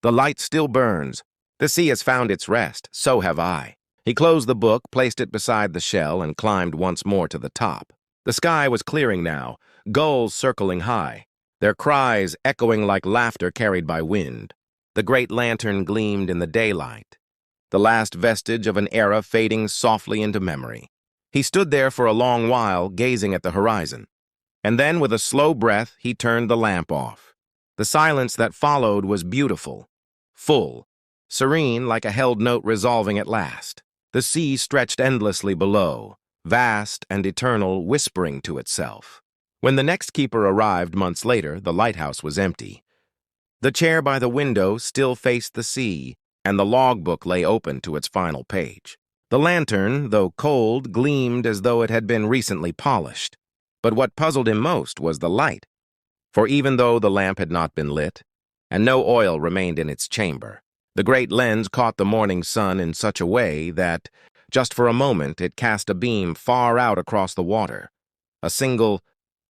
"The light still burns. The sea has found its rest. So have I." He closed the book, placed it beside the shell, and climbed once more to the top. The sky was clearing now, gulls circling high, their cries echoing like laughter carried by wind. The great lantern gleamed in the daylight, the last vestige of an era fading softly into memory. He stood there for a long while, gazing at the horizon. And then, with a slow breath, he turned the lamp off. The silence that followed was beautiful, full, serene like a held note resolving at last. The sea stretched endlessly below, vast and eternal, whispering to itself. When the next keeper arrived months later, the lighthouse was empty. The chair by the window still faced the sea, and the logbook lay open to its final page. The lantern, though cold, gleamed as though it had been recently polished. But what puzzled him most was the light. For even though the lamp had not been lit, and no oil remained in its chamber, the great lens caught the morning sun in such a way that, just for a moment, it cast a beam far out across the water, a single,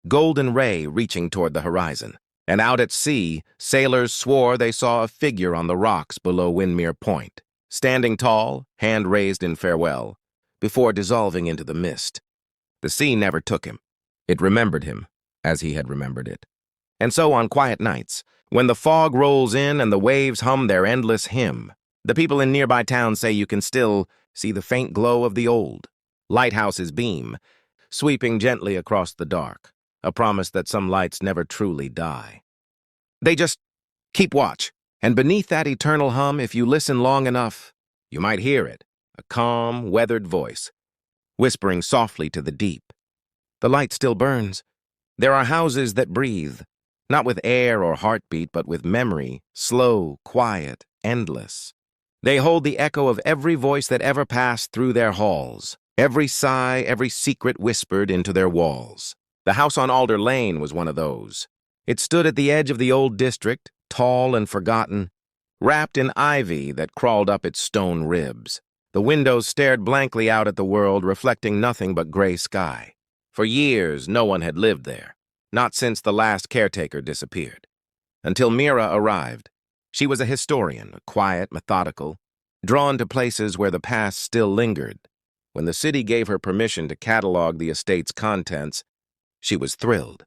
golden ray reaching toward the horizon. And out at sea, sailors swore they saw a figure on the rocks below Windmere Point, standing tall, hand raised in farewell, before dissolving into the mist. The sea never took him. It remembered him, as he had remembered it. And so on quiet nights, when the fog rolls in and the waves hum their endless hymn, the people in nearby towns say you can still see the faint glow of the old lighthouse's beam, sweeping gently across the dark, a promise that some lights never truly die. They just keep watch, and beneath that eternal hum, if you listen long enough, you might hear it, a calm, weathered voice, whispering softly to the deep. The light still burns. There are houses that breathe, not with air or heartbeat, but with memory, slow, quiet, endless. They hold the echo of every voice that ever passed through their halls, every sigh, every secret whispered into their walls. The house on Alder Lane was one of those. It stood at the edge of the old district, tall and forgotten, wrapped in ivy that crawled up its stone ribs. The windows stared blankly out at the world, reflecting nothing but gray sky. For years, no one had lived there, not since the last caretaker disappeared. Until Mira arrived. She was a historian, quiet, methodical, drawn to places where the past still lingered. When the city gave her permission to catalog the estate's contents, she was thrilled.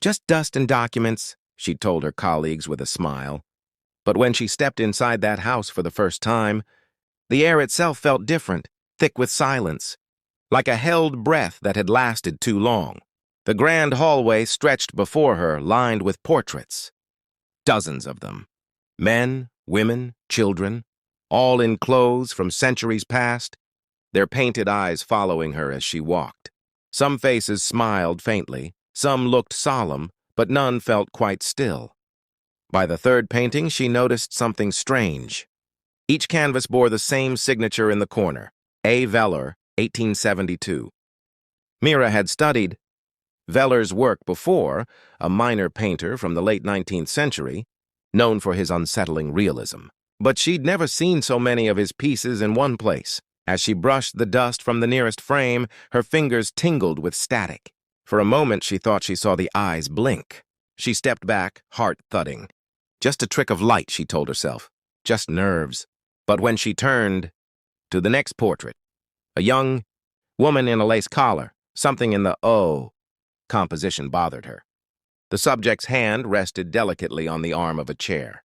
Just dust and documents, she told her colleagues with a smile. But when she stepped inside that house for the first time, the air itself felt different, thick with silence, like a held breath that had lasted too long. The grand hallway stretched before her, lined with portraits. Dozens of them. Men, women, children, all in clothes from centuries past, their painted eyes following her as she walked. Some faces smiled faintly, some looked solemn, but none felt quite still. By the third painting, she noticed something strange. Each canvas bore the same signature in the corner, A. Veller, 1872. Mira had studied Veller's work before, a minor painter from the late 19th century, known for his unsettling realism. But she'd never seen so many of his pieces in one place. As she brushed the dust from the nearest frame, her fingers tingled with static. For a moment, she thought she saw the eyes blink. She stepped back, heart thudding. Just a trick of light, she told herself. Just nerves. But when she turned to the next portrait, a young woman in a lace collar, something in the composition bothered her. The subject's hand rested delicately on the arm of a chair.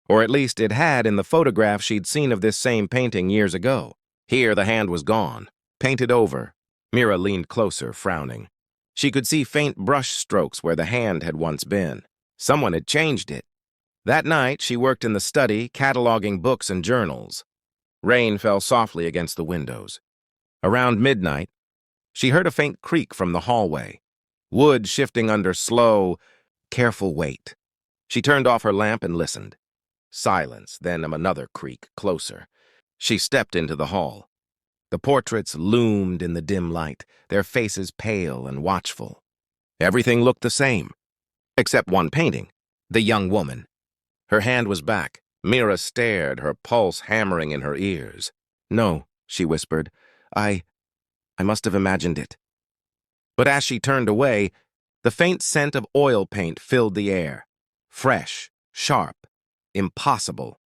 Or at least it had in the photograph she'd seen of this same painting years ago. Here the hand was gone, painted over. Mira leaned closer, frowning. She could see faint brush strokes where the hand had once been. Someone had changed it. That night, she worked in the study, cataloging books and journals. Rain fell softly against the windows. Around midnight, she heard a faint creak from the hallway, wood shifting under slow, careful weight. She turned off her lamp and listened. Silence, then another creak, closer. She stepped into the hall. The portraits loomed in the dim light, their faces pale and watchful. Everything looked the same, except one painting, the young woman. Her hand was back. Mira stared, her pulse hammering in her ears. "No," she whispered. I must have imagined it." But as she turned away, the faint scent of oil paint filled the air. Fresh, sharp, impossible.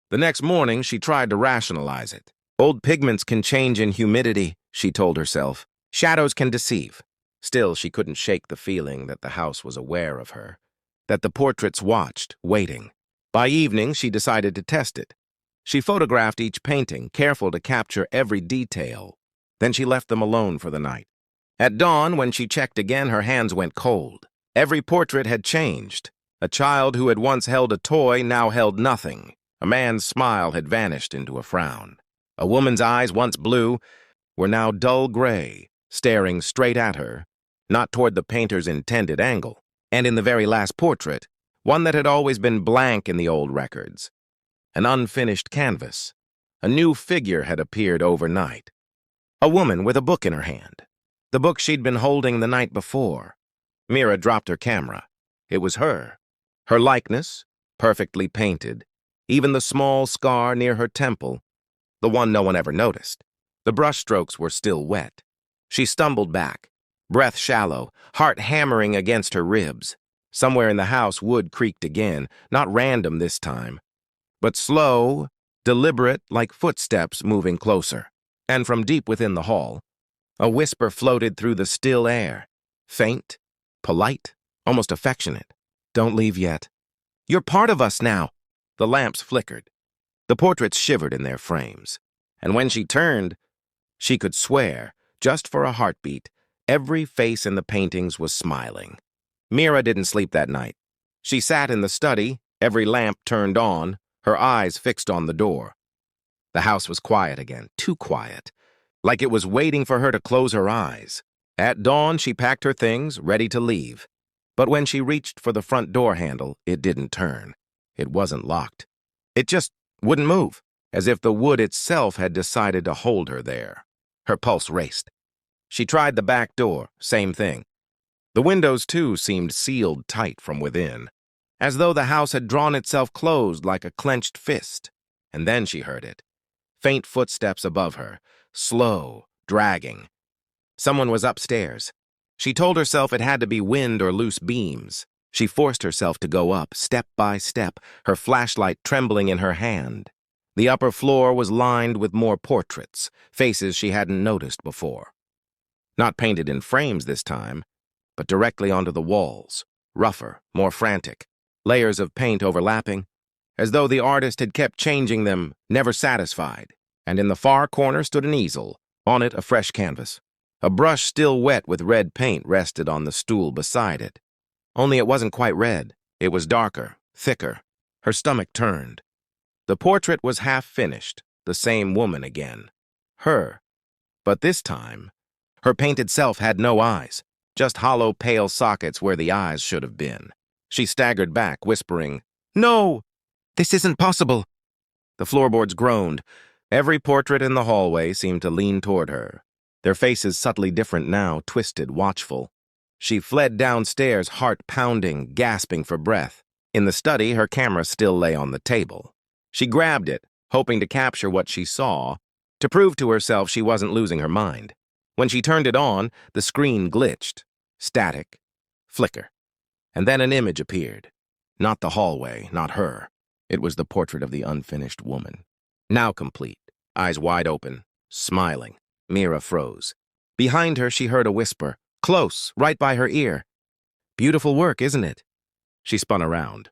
The next morning, she tried to rationalize it. Old pigments can change in humidity, she told herself. Shadows can deceive. Still, she couldn't shake the feeling that the house was aware of her, that the portraits watched, waiting. By evening, she decided to test it. She photographed each painting, careful to capture every detail. Then she left them alone for the night. At dawn, when she checked again, her hands went cold. Every portrait had changed. A child who had once held a toy now held nothing. A man's smile had vanished into a frown. A woman's eyes, once blue, were now dull gray, staring straight at her, not toward the painter's intended angle. And in the very last portrait, one that had always been blank in the old records, an unfinished canvas, a new figure had appeared overnight. A woman with a book in her hand. The book she'd been holding the night before. Mira dropped her camera. It was her. Her likeness, perfectly painted. Even the small scar near her temple, the one no one ever noticed. The brushstrokes were still wet. She stumbled back, breath shallow, heart hammering against her ribs. Somewhere in the house, wood creaked again, not random this time, but slow, deliberate, like footsteps moving closer. And from deep within the hall, a whisper floated through the still air, faint, polite, almost affectionate. "Don't leave yet. You're part of us now." The lamps flickered. The portraits shivered in their frames. And when she turned, she could swear, just for a heartbeat, every face in the paintings was smiling. Mira didn't sleep that night. She sat in the study, every lamp turned on, her eyes fixed on the door. The house was quiet again, too quiet, like it was waiting for her to close her eyes. At dawn, she packed her things, ready to leave. But when she reached for the front door handle, it didn't turn. It wasn't locked. It just wouldn't move, as if the wood itself had decided to hold her there. Her pulse raced. She tried the back door, same thing. The windows, too, seemed sealed tight from within, as though the house had drawn itself closed like a clenched fist. And then she heard it. Faint footsteps above her, slow, dragging. Someone was upstairs. She told herself it had to be wind or loose beams. She forced herself to go up, step by step, her flashlight trembling in her hand. The upper floor was lined with more portraits, faces she hadn't noticed before. Not painted in frames this time, but directly onto the walls, rougher, more frantic, layers of paint overlapping, as though the artist had kept changing them, never satisfied. And in the far corner stood an easel, on it a fresh canvas. A brush still wet with red paint rested on the stool beside it. Only it wasn't quite red. It was darker, thicker. Her stomach turned. The portrait was half finished, the same woman again. Her. But this time, her painted self had no eyes, just hollow, pale sockets where the eyes should have been. She staggered back, whispering, "No! This isn't possible!" The floorboards groaned. Every portrait in the hallway seemed to lean toward her. Their faces subtly different now, twisted, watchful. She fled downstairs, heart pounding, gasping for breath. In the study, her camera still lay on the table. She grabbed it, hoping to capture what she saw, to prove to herself she wasn't losing her mind. When she turned it on, the screen glitched. Static. Flicker. And then an image appeared. Not the hallway, not her. It was the portrait of the unfinished woman. Now complete, eyes wide open, smiling. Mira froze. Behind her, she heard a whisper, close, right by her ear. "Beautiful work, isn't it?" She spun around.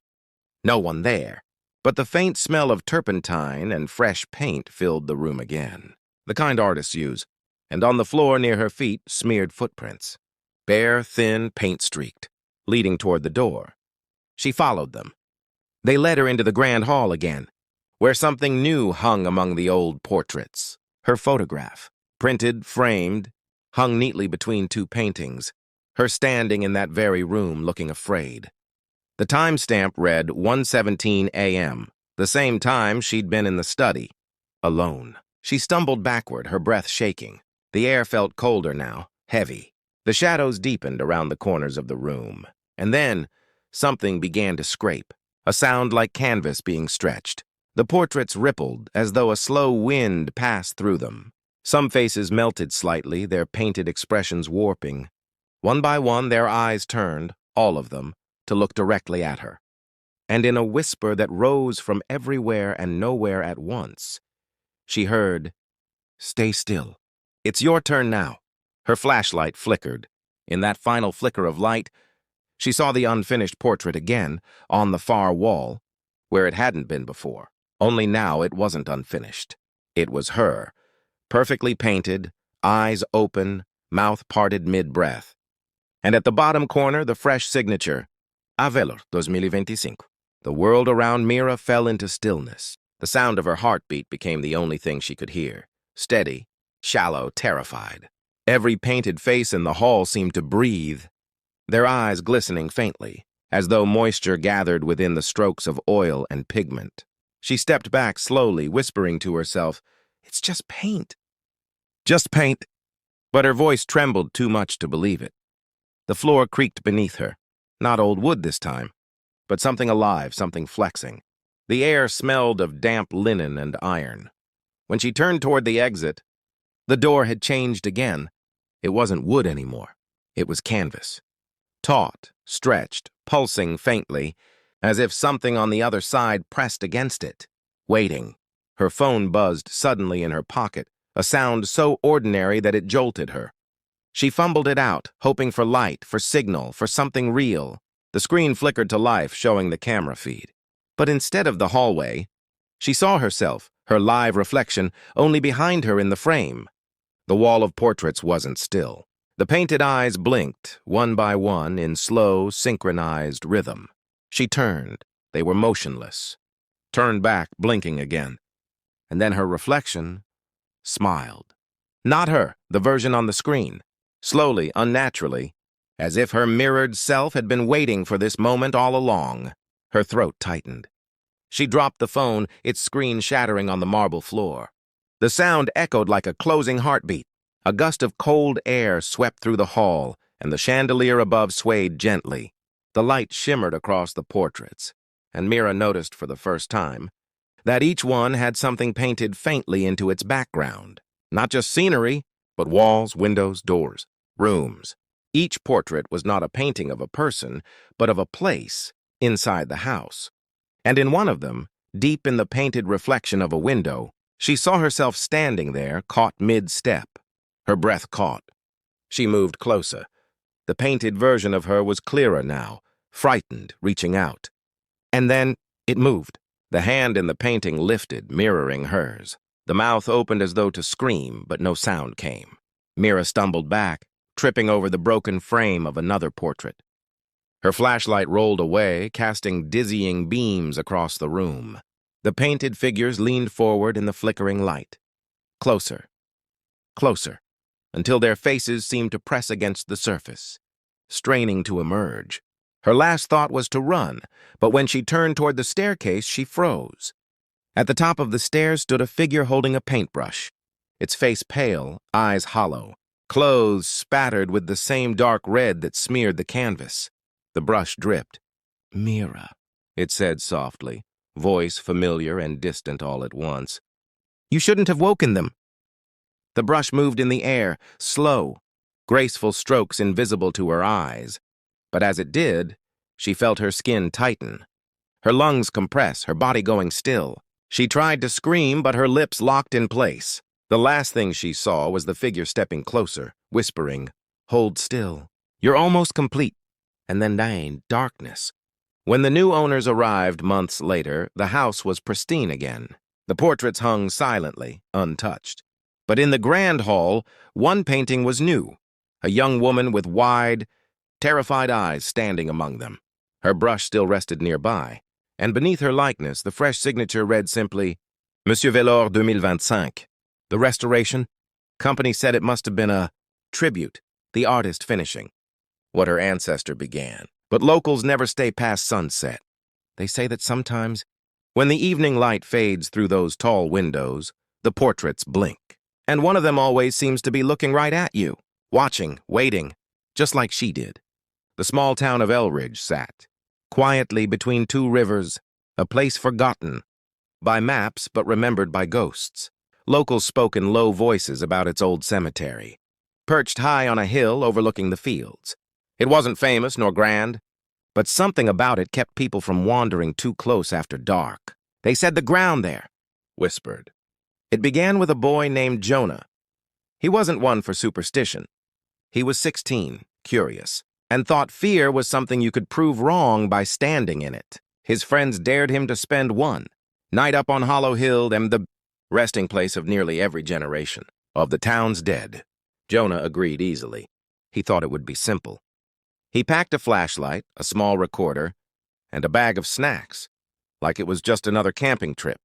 No one there, but the faint smell of turpentine and fresh paint filled the room again, the kind artists use, and on the floor near her feet, smeared footprints. Bare, thin, paint-streaked, leading toward the door. She followed them. They led her into the grand hall again, where something new hung among the old portraits. Her photograph, printed, framed, hung neatly between two paintings, her standing in that very room looking afraid. The timestamp read 1:17 a.m., the same time she'd been in the study, alone. She stumbled backward, her breath shaking. The air felt colder now, heavy. The shadows deepened around the corners of the room. And then something began to scrape, a sound like canvas being stretched. The portraits rippled as though a slow wind passed through them. Some faces melted slightly, their painted expressions warping. One by one, their eyes turned, all of them, to look directly at her. And in a whisper that rose from everywhere and nowhere at once, she heard, "Stay still. It's your turn now." Her flashlight flickered. In that final flicker of light, she saw the unfinished portrait again, on the far wall, where it hadn't been before. Only now it wasn't unfinished. It was her, perfectly painted, eyes open, mouth parted mid-breath. And at the bottom corner, the fresh signature, Avelor 2025. The world around Mira fell into stillness. The sound of her heartbeat became the only thing she could hear. Steady, shallow, terrified. Every painted face in the hall seemed to breathe, their eyes glistening faintly, as though moisture gathered within the strokes of oil and pigment. She stepped back slowly, whispering to herself, "It's just paint." Just paint. But her voice trembled too much to believe it. The floor creaked beneath her. Not old wood this time, but something alive, something flexing. The air smelled of damp linen and iron. When she turned toward the exit, the door had changed again. It wasn't wood anymore. It was canvas. Taut, stretched, pulsing faintly, as if something on the other side pressed against it, waiting. Her phone buzzed suddenly in her pocket, a sound so ordinary that it jolted her. She fumbled it out, hoping for light, for signal, for something real. The screen flickered to life, showing the camera feed. But instead of the hallway, she saw herself, her live reflection, only behind her in the frame. The wall of portraits wasn't still. The painted eyes blinked, one by one, in slow, synchronized rhythm. She turned. They were motionless. Turned back, blinking again. And then her reflection smiled. Not her, the version on the screen. Slowly, unnaturally, as if her mirrored self had been waiting for this moment all along. Her throat tightened. She dropped the phone, its screen shattering on the marble floor. The sound echoed like a closing heartbeat. A gust of cold air swept through the hall, and the chandelier above swayed gently. The light shimmered across the portraits, and Mira noticed for the first time that each one had something painted faintly into its background. Not just scenery, but walls, windows, doors, rooms. Each portrait was not a painting of a person, but of a place inside the house. And in one of them, deep in the painted reflection of a window, she saw herself standing there, caught mid-step. Her breath caught. She moved closer. The painted version of her was clearer now, frightened, reaching out. And then it moved. The hand in the painting lifted, mirroring hers. The mouth opened as though to scream, but no sound came. Mira stumbled back, tripping over the broken frame of another portrait. Her flashlight rolled away, casting dizzying beams across the room. The painted figures leaned forward in the flickering light. Closer. Closer. Until their faces seemed to press against the surface, straining to emerge. Her last thought was to run, but when she turned toward the staircase, she froze. At the top of the stairs stood a figure holding a paintbrush, its face pale, eyes hollow, clothes spattered with the same dark red that smeared the canvas. The brush dripped. "Mira," it said softly, voice familiar and distant all at once. "You shouldn't have woken them." The brush moved in the air, slow, graceful strokes invisible to her eyes. But as it did, she felt her skin tighten, her lungs compress, her body going still. She tried to scream, but her lips locked in place. The last thing she saw was the figure stepping closer, whispering, "Hold still. You're almost complete." And then darkness. When the new owners arrived months later, the house was pristine again. The portraits hung silently, untouched. But in the grand hall, one painting was new, a young woman with wide, terrified eyes standing among them. Her brush still rested nearby, and beneath her likeness, the fresh signature read simply, "Monsieur Velor 2025. The restoration? Company said it must have been a tribute, the artist finishing what her ancestor began. But locals never stay past sunset. They say that sometimes, when the evening light fades through those tall windows, the portraits blink. And one of them always seems to be looking right at you, watching, waiting, just like she did. The small town of Elridge sat, quietly between two rivers, a place forgotten by maps but remembered by ghosts. Locals spoke in low voices about its old cemetery, perched high on a hill overlooking the fields. It wasn't famous nor grand, but something about it kept people from wandering too close after dark. They said the ground there whispered. It began with a boy named Jonah. He wasn't one for superstition. He was 16, curious, and thought fear was something you could prove wrong by standing in it. His friends dared him to spend one night up on Hollow Hill, the resting place of nearly every generation, of the town's dead. Jonah agreed easily. He thought it would be simple. He packed a flashlight, a small recorder, and a bag of snacks, like it was just another camping trip.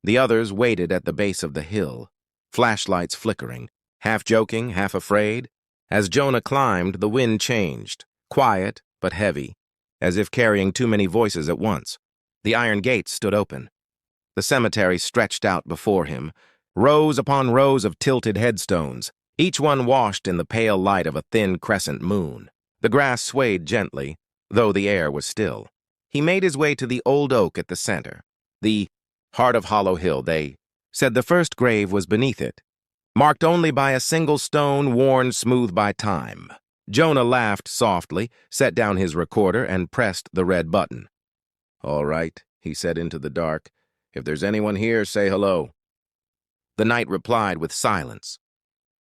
The others waited at the base of the hill, flashlights flickering, half joking, half afraid. As Jonah climbed, the wind changed, quiet but heavy, as if carrying too many voices at once. The iron gates stood open. The cemetery stretched out before him, rows upon rows of tilted headstones, each one washed in the pale light of a thin crescent moon. The grass swayed gently, though the air was still. He made his way to the old oak at the center. The heart of Hollow Hill, they said the first grave was beneath it, marked only by a single stone worn smooth by time. Jonah laughed softly, set down his recorder, and pressed the red button. "All right," he said into the dark. "If there's anyone here, say hello." The night replied with silence.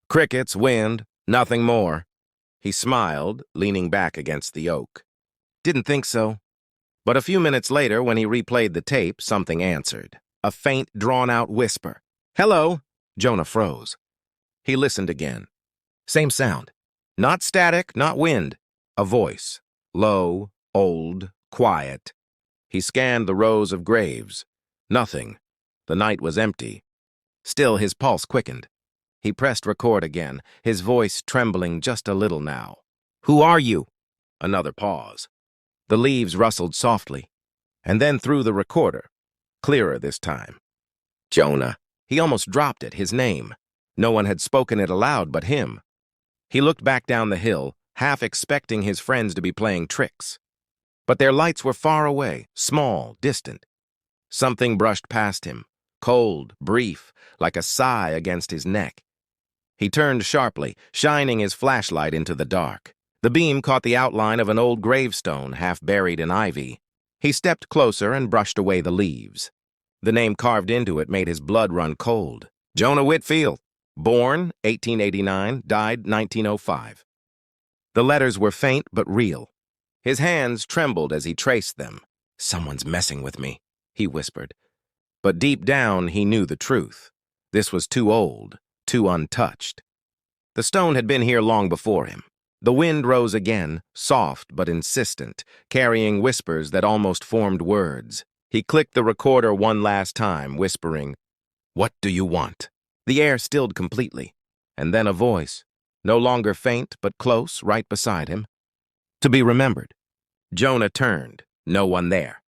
Crickets, wind, nothing more. He smiled, leaning back against the oak. Didn't think so. But a few minutes later, when he replayed the tape, something answered. A faint, drawn-out whisper. "Hello." Jonah froze. He listened again. Same sound. Not static, not wind. A voice. Low, old, quiet. He scanned the rows of graves. Nothing. The night was empty. Still, his pulse quickened. He pressed record again, his voice trembling just a little now. "Who are you?" Another pause. The leaves rustled softly, and then through the recorder, clearer this time. Jonah. He almost dropped it, his name. No one had spoken it aloud but him. He looked back down the hill, half expecting his friends to be playing tricks. But their lights were far away, small, distant. Something brushed past him, cold, brief, like a sigh against his neck. He turned sharply, shining his flashlight into the dark. The beam caught the outline of an old gravestone half buried in ivy. He stepped closer and brushed away the leaves. The name carved into it made his blood run cold. Jonah Whitfield. Born 1889, died 1905. The letters were faint but real. His hands trembled as he traced them. "Someone's messing with me," he whispered. But deep down, he knew the truth. This was too old, too untouched. The stone had been here long before him. The wind rose again, soft but insistent, carrying whispers that almost formed words. He clicked the recorder one last time, whispering, "What do you want?" The air stilled completely, and then a voice, no longer faint but close, right beside him. To be remembered. Jonah turned, no one there.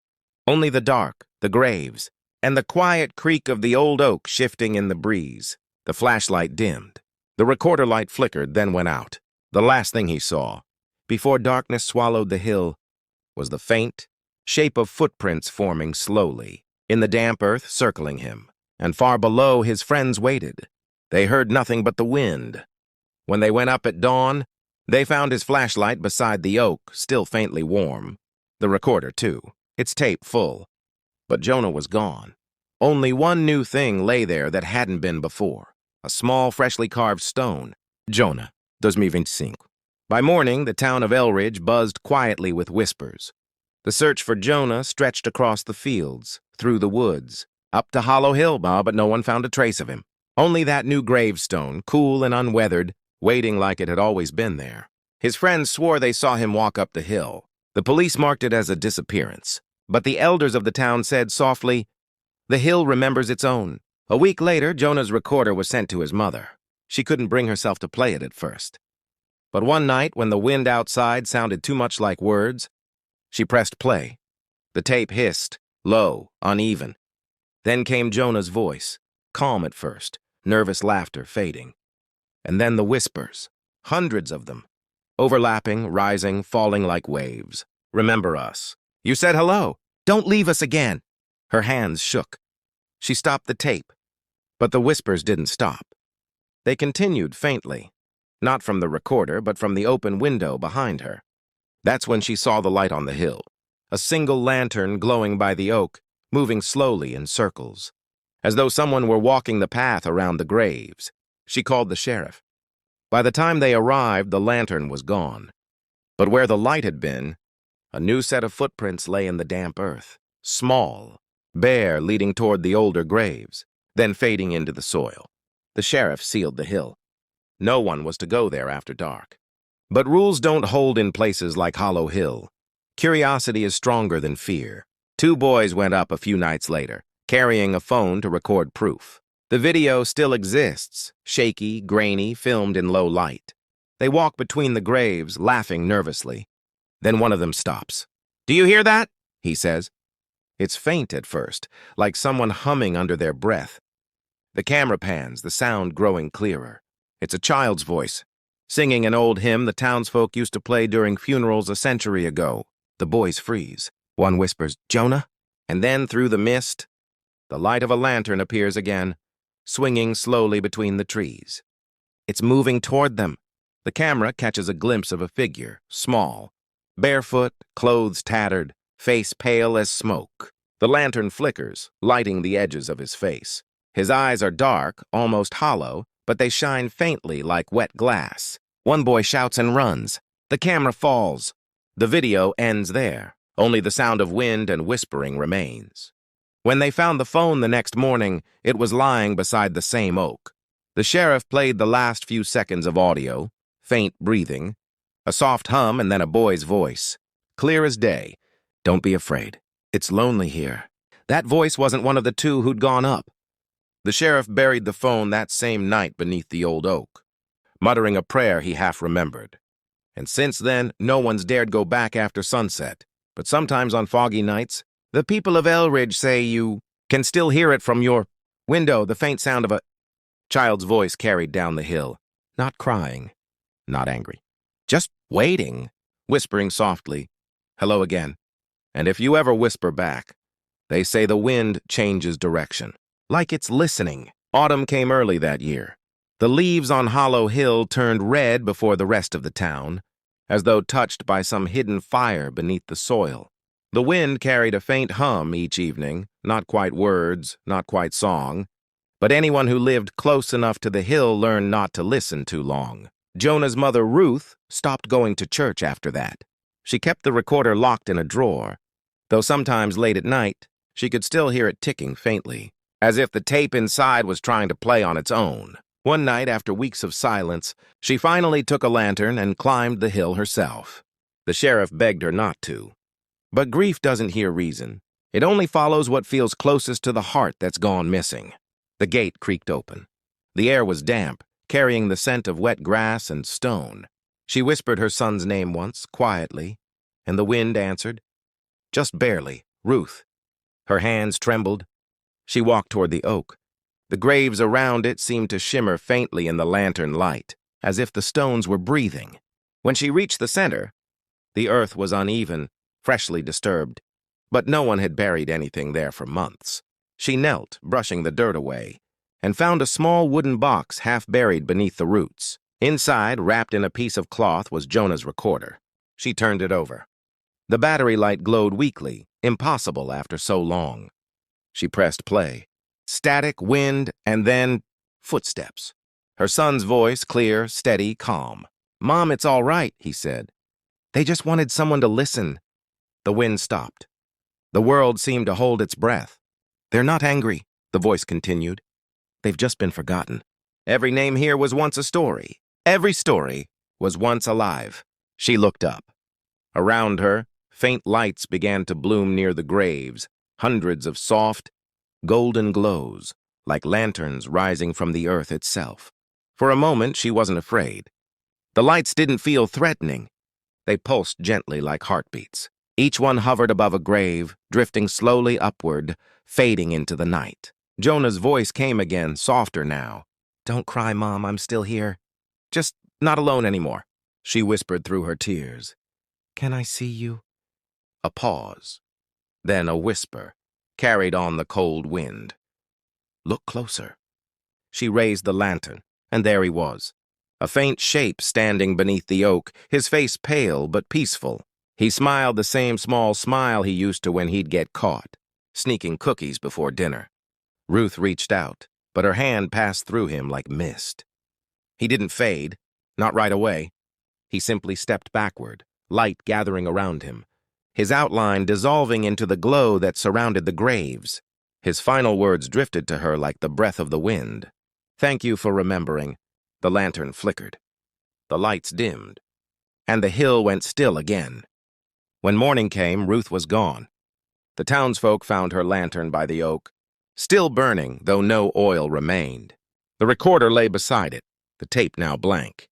Only the dark, the graves, and the quiet creak of the old oak shifting in the breeze. The flashlight dimmed. The recorder light flickered, then went out. The last thing he saw, before darkness swallowed the hill, was the faint shape of footprints forming slowly, in the damp earth circling him. And far below, his friends waited. They heard nothing but the wind. When they went up at dawn, they found his flashlight beside the oak, still faintly warm. The recorder, too, its tape full. But Jonah was gone. Only one new thing lay there that hadn't been before. A small, freshly carved stone. Jonah, 2025. By morning, the town of Elridge buzzed quietly with whispers. The search for Jonah stretched across the fields, through the woods, up to Hollow Hill, but no one found a trace of him. Only that new gravestone, cool and unweathered, waiting like it had always been there. His friends swore they saw him walk up the hill. The police marked it as a disappearance. But the elders of the town said softly, "The hill remembers its own." A week later, Jonah's recorder was sent to his mother. She couldn't bring herself to play it at first. But one night, when the wind outside sounded too much like words, she pressed play. The tape hissed, low, uneven. Then came Jonah's voice, calm at first, nervous laughter fading. And then the whispers, hundreds of them, overlapping, rising, falling like waves. "Remember us. You said hello. Don't leave us again." Her hands shook. She stopped the tape. But the whispers didn't stop. They continued faintly, not from the recorder, but from the open window behind her. That's when she saw the light on the hill, a single lantern glowing by the oak, moving slowly in circles, as though someone were walking the path around the graves. She called the sheriff. By the time they arrived, the lantern was gone. But where the light had been, a new set of footprints lay in the damp earth, small, bare, leading toward the older graves, then fading into the soil. The sheriff sealed the hill. No one was to go there after dark. But rules don't hold in places like Hollow Hill. Curiosity is stronger than fear. Two boys went up a few nights later, carrying a phone to record proof. The video still exists, shaky, grainy, filmed in low light. They walk between the graves, laughing nervously. Then one of them stops. "Do you hear that?" he says. It's faint at first, like someone humming under their breath. The camera pans, the sound growing clearer. It's a child's voice, singing an old hymn the townsfolk used to play during funerals a century ago. The boys freeze. One whispers, "Jonah?" And then through the mist, the light of a lantern appears again, swinging slowly between the trees. It's moving toward them. The camera catches a glimpse of a figure, small, barefoot, clothes tattered, face pale as smoke. The lantern flickers, lighting the edges of his face. His eyes are dark, almost hollow, but they shine faintly like wet glass. One boy shouts and runs. The camera falls. The video ends there. Only the sound of wind and whispering remains. When they found the phone the next morning, it was lying beside the same oak. The sheriff played the last few seconds of audio, faint breathing, a soft hum, and then a boy's voice. Clear as day. "Don't be afraid. It's lonely here." That voice wasn't one of the two who'd gone up. The sheriff buried the phone that same night beneath the old oak, muttering a prayer he half remembered. And since then, no one's dared go back after sunset. But sometimes on foggy nights, the people of Elridge say you can still hear it from your window, the faint sound of a child's voice carried down the hill. Not crying, not angry, just waiting, whispering softly, "Hello again." And if you ever whisper back, they say the wind changes direction, like it's listening. Autumn came early that year. The leaves on Hollow Hill turned red before the rest of the town, as though touched by some hidden fire beneath the soil. The wind carried a faint hum each evening, not quite words, not quite song, but anyone who lived close enough to the hill learned not to listen too long. Jonah's mother, Ruth, stopped going to church after that. She kept the recorder locked in a drawer, though sometimes late at night, she could still hear it ticking faintly, as if the tape inside was trying to play on its own. One night, after weeks of silence, she finally took a lantern and climbed the hill herself. The sheriff begged her not to. But grief doesn't hear reason. It only follows what feels closest to the heart that's gone missing. The gate creaked open. The air was damp, carrying the scent of wet grass and stone. She whispered her son's name once, quietly, and the wind answered. Just barely, Ruth. Her hands trembled. She walked toward the oak. The graves around it seemed to shimmer faintly in the lantern light, as if the stones were breathing. When she reached the center, the earth was uneven, freshly disturbed, but no one had buried anything there for months. She knelt, brushing the dirt away, and found a small wooden box half buried beneath the roots. Inside, wrapped in a piece of cloth, was Jonah's recorder. She turned it over. The battery light glowed weakly, impossible after so long. She pressed play. Static, wind, and then footsteps. Her son's voice, clear, steady, calm. "Mom, it's all right," he said. "They just wanted someone to listen." The wind stopped. The world seemed to hold its breath. "They're not angry," the voice continued. "They've just been forgotten. Every name here was once a story. Every story was once alive." She looked up. Around her, faint lights began to bloom near the graves, hundreds of soft, golden glows, like lanterns rising from the earth itself. For a moment, she wasn't afraid. The lights didn't feel threatening. They pulsed gently like heartbeats. Each one hovered above a grave, drifting slowly upward, fading into the night. Jonah's voice came again, softer now. "Don't cry, Mom, I'm still here. Just not alone anymore," she whispered through her tears. "Can I see you?" A pause, then a whisper, carried on the cold wind. "Look closer." She raised the lantern, and there he was, a faint shape standing beneath the oak, his face pale but peaceful. He smiled the same small smile he used to when he'd get caught, sneaking cookies before dinner. Ruth reached out, but her hand passed through him like mist. He didn't fade, not right away. He simply stepped backward, light gathering around him, his outline dissolving into the glow that surrounded the graves. His final words drifted to her like the breath of the wind. "Thank you for remembering. The lantern flickered. The lights dimmed. And the hill went still again. When morning came, Ruth was gone. The townsfolk found her lantern by the oak, still burning, though no oil remained. The recorder lay beside it, the tape now blank.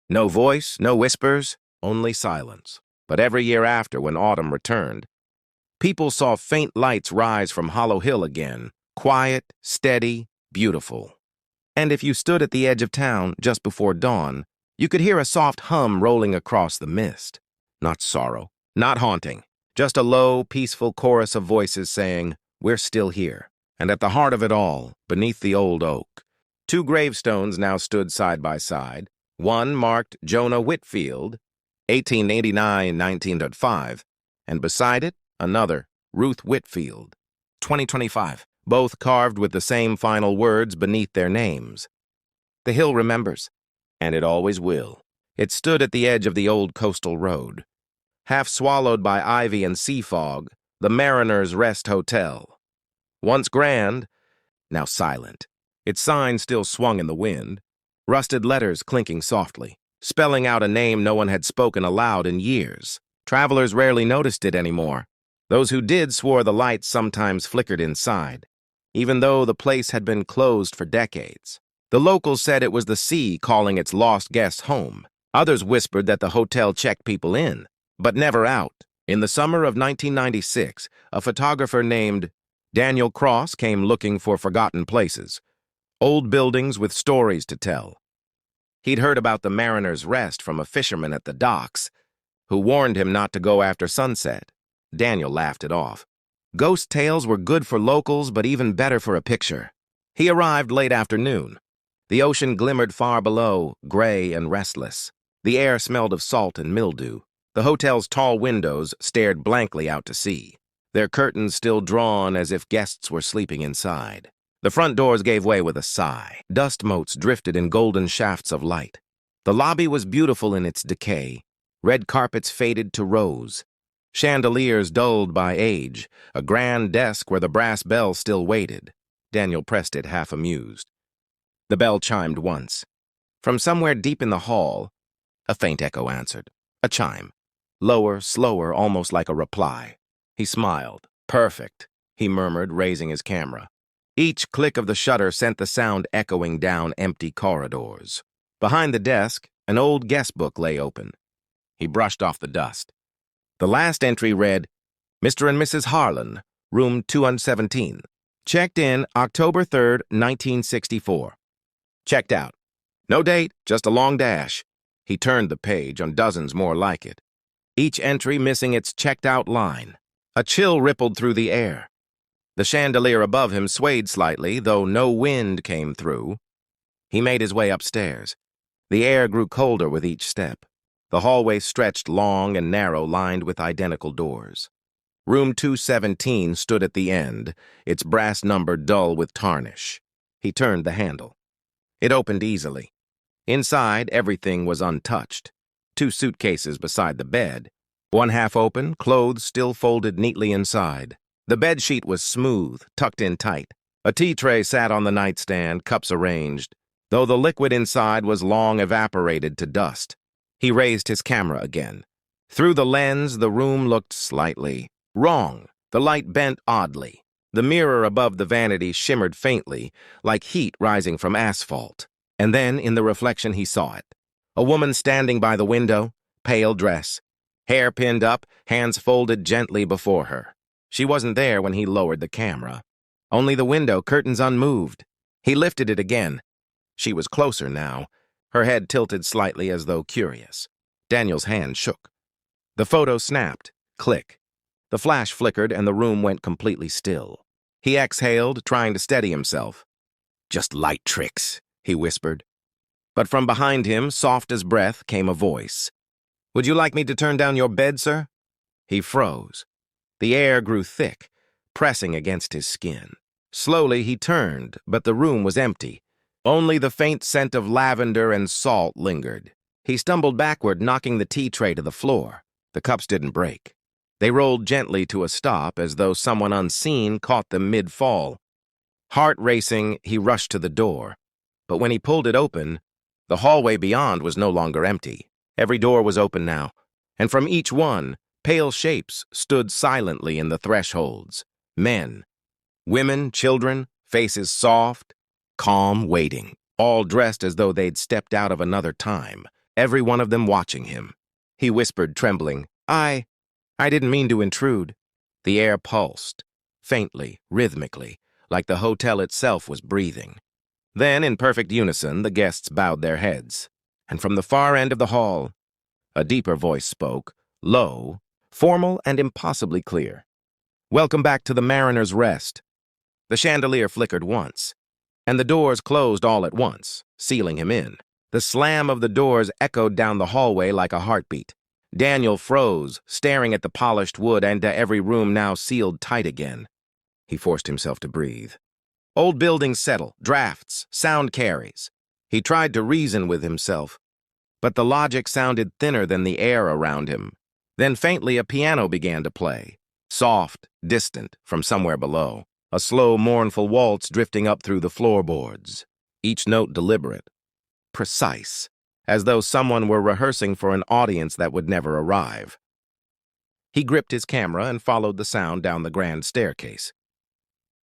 No voice, no whispers, only silence. But every year after, when autumn returned, people saw faint lights rise from Hollow Hill again, quiet, steady, beautiful. And if you stood at the edge of town just before dawn, you could hear a soft hum rolling across the mist. Not sorrow, not haunting, just a low, peaceful chorus of voices saying, "We're still here." And at the heart of it all, beneath the old oak, two gravestones now stood side by side. One marked Jonah Whitfield, 1889-1905, and beside it, another, Ruth Whitfield, 2025, both carved with the same final words beneath their names. The hill remembers, and it always will. It stood at the edge of the old coastal road. Half swallowed by ivy and sea fog, the Mariner's Rest Hotel. Once grand, now silent. Its sign still swung in the wind, rusted letters clinking softly, spelling out a name no one had spoken aloud in years. Travelers rarely noticed it anymore. Those who did swore the lights sometimes flickered inside, even though the place had been closed for decades. The locals said it was the sea calling its lost guests home. Others whispered that the hotel checked people in, but never out. In the summer of 1996, a photographer named Daniel Cross came looking for forgotten places, old buildings with stories to tell. He'd heard about the Mariner's Rest from a fisherman at the docks, who warned him not to go after sunset. Daniel laughed it off. Ghost tales were good for locals, but even better for a picture. He arrived late afternoon. The ocean glimmered far below, gray and restless. The air smelled of salt and mildew. The hotel's tall windows stared blankly out to sea, their curtains still drawn as if guests were sleeping inside. The front doors gave way with a sigh. Dust motes drifted in golden shafts of light. The lobby was beautiful in its decay. Red carpets faded to rose. Chandeliers dulled by age. A grand desk where the brass bell still waited. Daniel pressed it, half amused. The bell chimed once. From somewhere deep in the hall, a faint echo answered. A chime. Lower, slower, almost like a reply. He smiled. "Perfect," he murmured, raising his camera. Each click of the shutter sent the sound echoing down empty corridors. Behind the desk, an old guest book lay open. He brushed off the dust. The last entry read, "Mr. and Mrs. Harlan, room 217. Checked in October 3rd, 1964. Checked out. No date, just a long dash." He turned the page on dozens more like it, each entry missing its checked-out line. A chill rippled through the air. The chandelier above him swayed slightly, though no wind came through. He made his way upstairs. The air grew colder with each step. The hallway stretched long and narrow, lined with identical doors. Room 217 stood at the end, its brass number dull with tarnish. He turned the handle. It opened easily. Inside, everything was untouched. Two suitcases beside the bed. One half open, clothes still folded neatly inside. The bedsheet was smooth, tucked in tight. A tea tray sat on the nightstand, cups arranged, though the liquid inside was long evaporated to dust. He raised his camera again. Through the lens, the room looked slightly wrong. The light bent oddly. The mirror above the vanity shimmered faintly, like heat rising from asphalt. And then, in the reflection, he saw it. A woman standing by the window, pale dress, hair pinned up, hands folded gently before her. She wasn't there when he lowered the camera. Only the window, curtains unmoved. He lifted it again. She was closer now, her head tilted slightly as though curious. Daniel's hand shook. The photo snapped. Click. The flash flickered and the room went completely still. He exhaled, trying to steady himself. "Just light tricks," he whispered. But from behind him, soft as breath, came a voice. "Would you like me to turn down your bed, sir?" He froze. The air grew thick, pressing against his skin. Slowly he turned, but the room was empty. Only the faint scent of lavender and salt lingered. He stumbled backward, knocking the tea tray to the floor. The cups didn't break. They rolled gently to a stop, as though someone unseen caught them mid-fall. Heart racing, he rushed to the door. But when he pulled it open, The hallway beyond was no longer empty. Every door was open now, and from each one, pale shapes stood silently in the thresholds. Men, women, children, faces soft, calm, waiting, all dressed as though they'd stepped out of another time, every one of them watching him. He whispered, trembling, I didn't mean to intrude." The air pulsed, faintly, rhythmically, like the hotel itself was breathing. Then, in perfect unison, the guests bowed their heads, and from the far end of the hall, a deeper voice spoke, low, formal, and impossibly clear. "Welcome back to the Mariner's Rest." The chandelier flickered once, and the doors closed all at once, sealing him in. The slam of the doors echoed down the hallway like a heartbeat. Daniel froze, staring at the polished wood and to every room now sealed tight again. He forced himself to breathe. Old buildings settle, drafts, sound carries. He tried to reason with himself, but the logic sounded thinner than the air around him. Then faintly a piano began to play, soft, distant, from somewhere below, a slow, mournful waltz drifting up through the floorboards, each note deliberate, precise, as though someone were rehearsing for an audience that would never arrive. He gripped his camera and followed the sound down the grand staircase.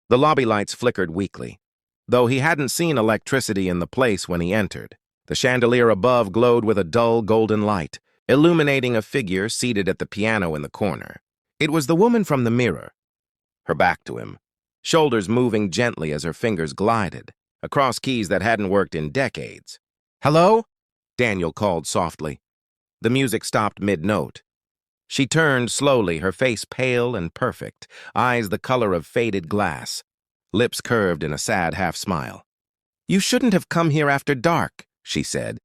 The lobby lights flickered weakly, though he hadn't seen electricity in the place when he entered. The chandelier above glowed with a dull golden light, illuminating a figure seated at the piano in the corner. It was the woman from the mirror, her back to him, shoulders moving gently as her fingers glided across keys that hadn't worked in decades. "Hello?" Daniel called softly. The music stopped mid-note. She turned slowly, her face pale and perfect, eyes the color of faded glass, lips curved in a sad half-smile. "You shouldn't have come here after dark," she said.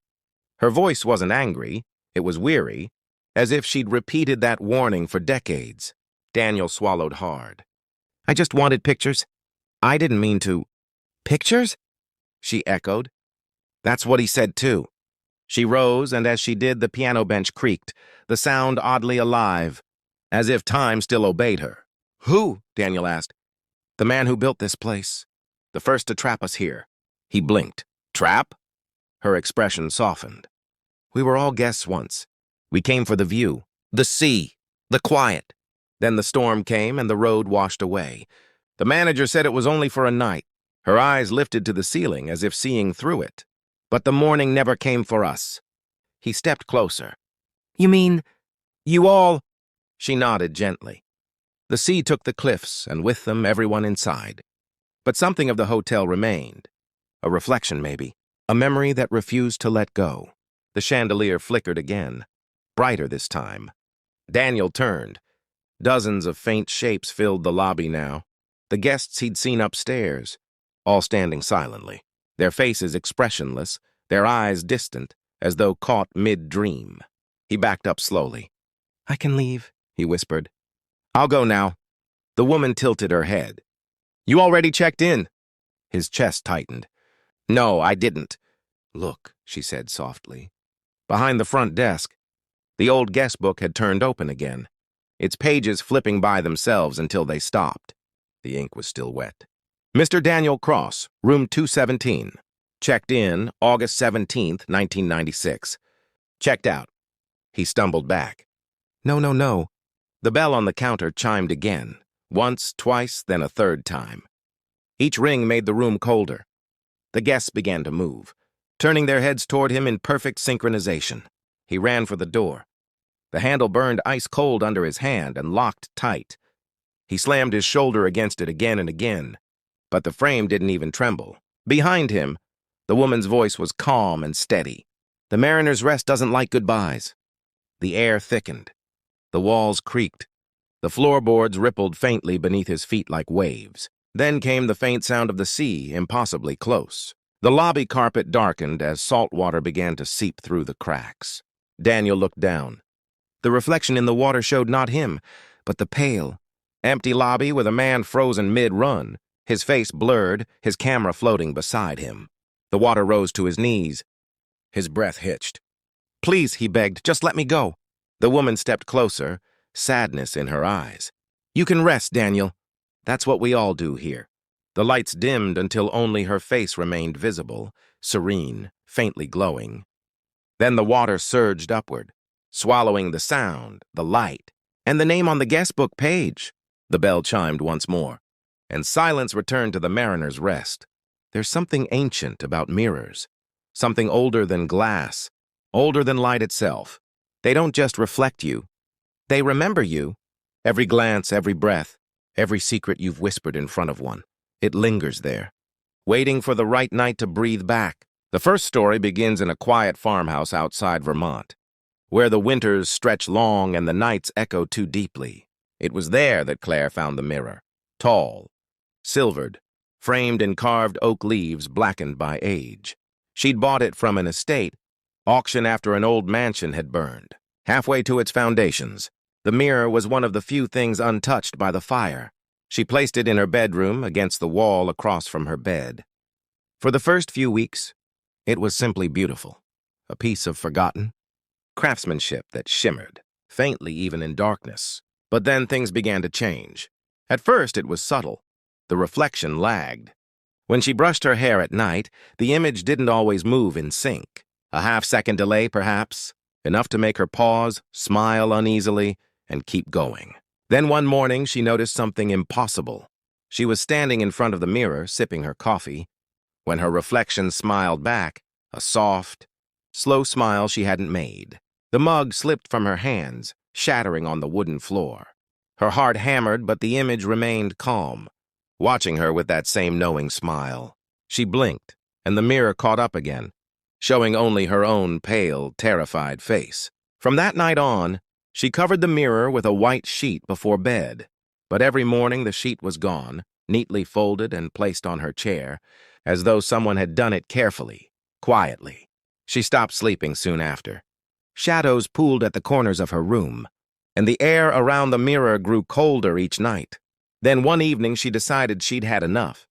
Her voice wasn't angry, it was weary, as if she'd repeated that warning for decades. Daniel swallowed hard. "I just wanted pictures. I didn't mean to." "Pictures?" she echoed. "That's what he said, too." She rose, and as she did, the piano bench creaked, the sound oddly alive, as if time still obeyed her. "Who?" Daniel asked. "The man who built this place. The first to trap us here." He blinked. "Trap?" Her expression softened. "We were all guests once. We came for the view, the sea, the quiet. Then the storm came and the road washed away. The manager said it was only for a night." Her eyes lifted to the ceiling as if seeing through it. "But the morning never came for us." He stepped closer. "You mean, you all—" She nodded gently. The sea took the cliffs, and with them everyone inside. But something of the hotel remained. A reflection, maybe. A memory that refused to let go. The chandelier flickered again, brighter this time. Daniel turned. Dozens of faint shapes filled the lobby now. The guests he'd seen upstairs, all standing silently, their faces expressionless, their eyes distant, as though caught mid-dream. He backed up slowly. "I can leave," he whispered. "I'll go now." The woman tilted her head. "You already checked in?" His chest tightened. "No, I didn't." "Look," she said softly. Behind the front desk, the old guest book had turned open again, its pages flipping by themselves until they stopped. The ink was still wet. "Mr. Daniel Cross, room 217. Checked in August 17th, 1996. Checked out." He stumbled back. No. The bell on the counter chimed again, once, twice, then a third time. Each ring made the room colder. The guests began to move, turning their heads toward him in perfect synchronization. He ran for the door. The handle burned ice cold under his hand and locked tight. He slammed his shoulder against it again and again, but the frame didn't even tremble. Behind him, the woman's voice was calm and steady. "The Mariner's Rest doesn't like goodbyes." The air thickened. The walls creaked. The floorboards rippled faintly beneath his feet like waves. Then came the faint sound of the sea, impossibly close. The lobby carpet darkened as salt water began to seep through the cracks. Daniel looked down. The reflection in the water showed not him, but the pale, empty lobby with a man frozen mid-run, his face blurred, his camera floating beside him. The water rose to his knees. His breath hitched. "Please," he begged, "just let me go." The woman stepped closer, sadness in her eyes. "You can rest, Daniel. That's what we all do here." The lights dimmed until only her face remained visible, serene, faintly glowing. Then the water surged upward, swallowing the sound, the light, and the name on the guestbook page. The bell chimed once more, and silence returned to the mariner's rest. There's something ancient about mirrors, something older than glass, older than light itself. They don't just reflect you. They remember you. Every glance, every breath, every secret you've whispered in front of one. It lingers there, waiting for the right night to breathe back. The first story begins in a quiet farmhouse outside Vermont, where the winters stretch long and the nights echo too deeply. It was there that Claire found the mirror, tall, silvered, framed in carved oak leaves blackened by age. She'd bought it from an estate, auction after an old mansion had burned. Halfway to its foundations, the mirror was one of the few things untouched by the fire. She placed it in her bedroom against the wall across from her bed. For the first few weeks, it was simply beautiful, a piece of forgotten craftsmanship that shimmered, faintly even in darkness. But then things began to change. At first, it was subtle. The reflection lagged. When she brushed her hair at night, the image didn't always move in sync. A half-second delay, perhaps, enough to make her pause, smile uneasily, and keep going. Then one morning, she noticed something impossible. She was standing in front of the mirror, sipping her coffee, when her reflection smiled back, a soft, slow smile she hadn't made. The mug slipped from her hands, shattering on the wooden floor. Her heart hammered, but the image remained calm, watching her with that same knowing smile. She blinked, and the mirror caught up again, showing only her own pale, terrified face. From that night on, she covered the mirror with a white sheet before bed, but every morning the sheet was gone, neatly folded and placed on her chair, as though someone had done it carefully, quietly. She stopped sleeping soon after. Shadows pooled at the corners of her room, and the air around the mirror grew colder each night. Then one evening she decided she'd had enough.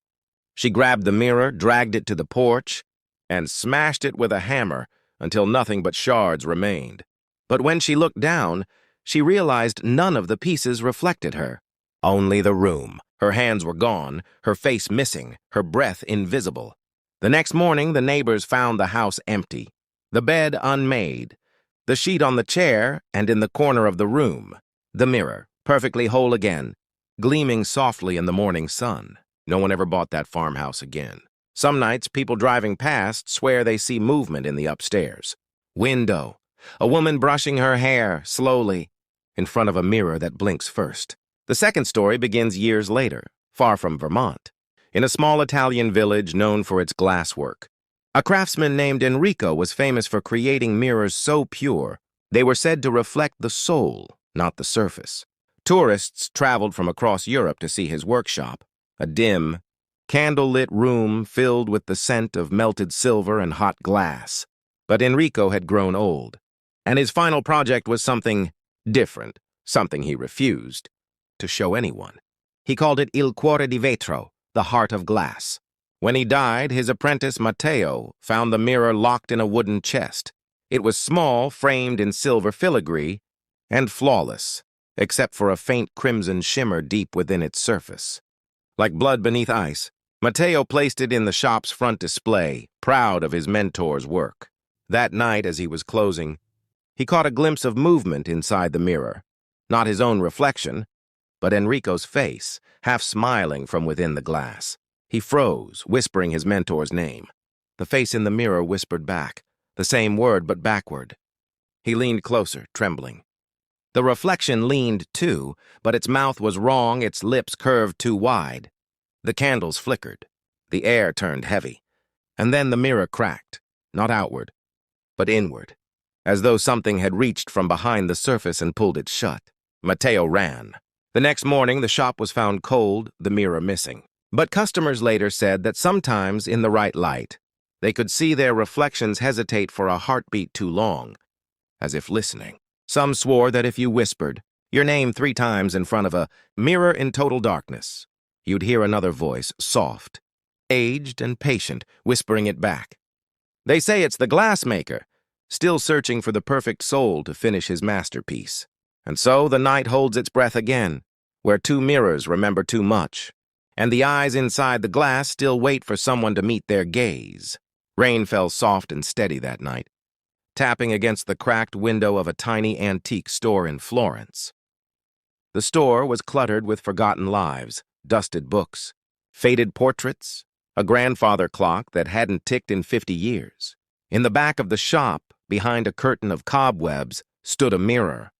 She grabbed the mirror, dragged it to the porch, and smashed it with a hammer until nothing but shards remained. But when she looked down, she realized none of the pieces reflected her. Only the room. Her hands were gone, her face missing, her breath invisible. The next morning, the neighbors found the house empty, the bed unmade, the sheet on the chair and in the corner of the room, the mirror, perfectly whole again, gleaming softly in the morning sun. No one ever bought that farmhouse again. Some nights, people driving past swear they see movement in the upstairs. Window. A woman brushing her hair, slowly, in front of a mirror that blinks first. The second story begins years later, far from Vermont, in a small Italian village known for its glasswork. A craftsman named Enrico was famous for creating mirrors so pure, they were said to reflect the soul, not the surface. Tourists traveled from across Europe to see his workshop, a dim, candle-lit room filled with the scent of melted silver and hot glass. But Enrico had grown old, and his final project was something different, something he refused to show anyone. He called it Il cuore di vetro, the heart of glass. When he died, his apprentice Matteo found the mirror locked in a wooden chest. It was small, framed in silver filigree, and flawless, except for a faint crimson shimmer deep within its surface. Like blood beneath ice, Matteo placed it in the shop's front display, proud of his mentor's work. That night, as he was closing, he caught a glimpse of movement inside the mirror. Not his own reflection, but Enrico's face, half smiling from within the glass. He froze, whispering his mentor's name. The face in the mirror whispered back, the same word but backward. He leaned closer, trembling. The reflection leaned too, but its mouth was wrong, its lips curved too wide. The candles flickered. The air turned heavy. And then the mirror cracked, not outward, but inward, as though something had reached from behind the surface and pulled it shut. Matteo ran. The next morning, the shop was found cold, the mirror missing. But customers later said that sometimes, in the right light, they could see their reflections hesitate for a heartbeat too long, as if listening. Some swore that if you whispered your name 3 times in front of a mirror in total darkness, you'd hear another voice, soft, aged and patient, whispering it back. They say it's the glassmaker, still searching for the perfect soul to finish his masterpiece. And so the night holds its breath again, where 2 mirrors remember too much, and the eyes inside the glass still wait for someone to meet their gaze. Rain fell soft and steady that night, tapping against the cracked window of a tiny antique store in Florence. The store was cluttered with forgotten lives, dusted books, faded portraits, a grandfather clock that hadn't ticked in 50 years. In the back of the shop, behind a curtain of cobwebs, stood a mirror.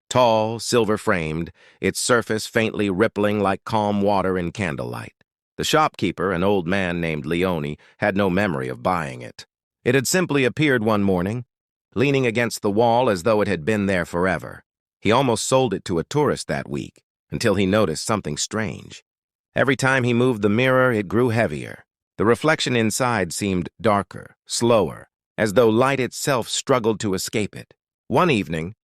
Tall, silver-framed, its surface faintly rippling like calm water in candlelight. The shopkeeper, an old man named Leone, had no memory of buying it. It had simply appeared one morning, leaning against the wall as though it had been there forever. He almost sold it to a tourist that week, until he noticed something strange. Every time he moved the mirror, it grew heavier. The reflection inside seemed darker, slower, as though light itself struggled to escape it. One evening,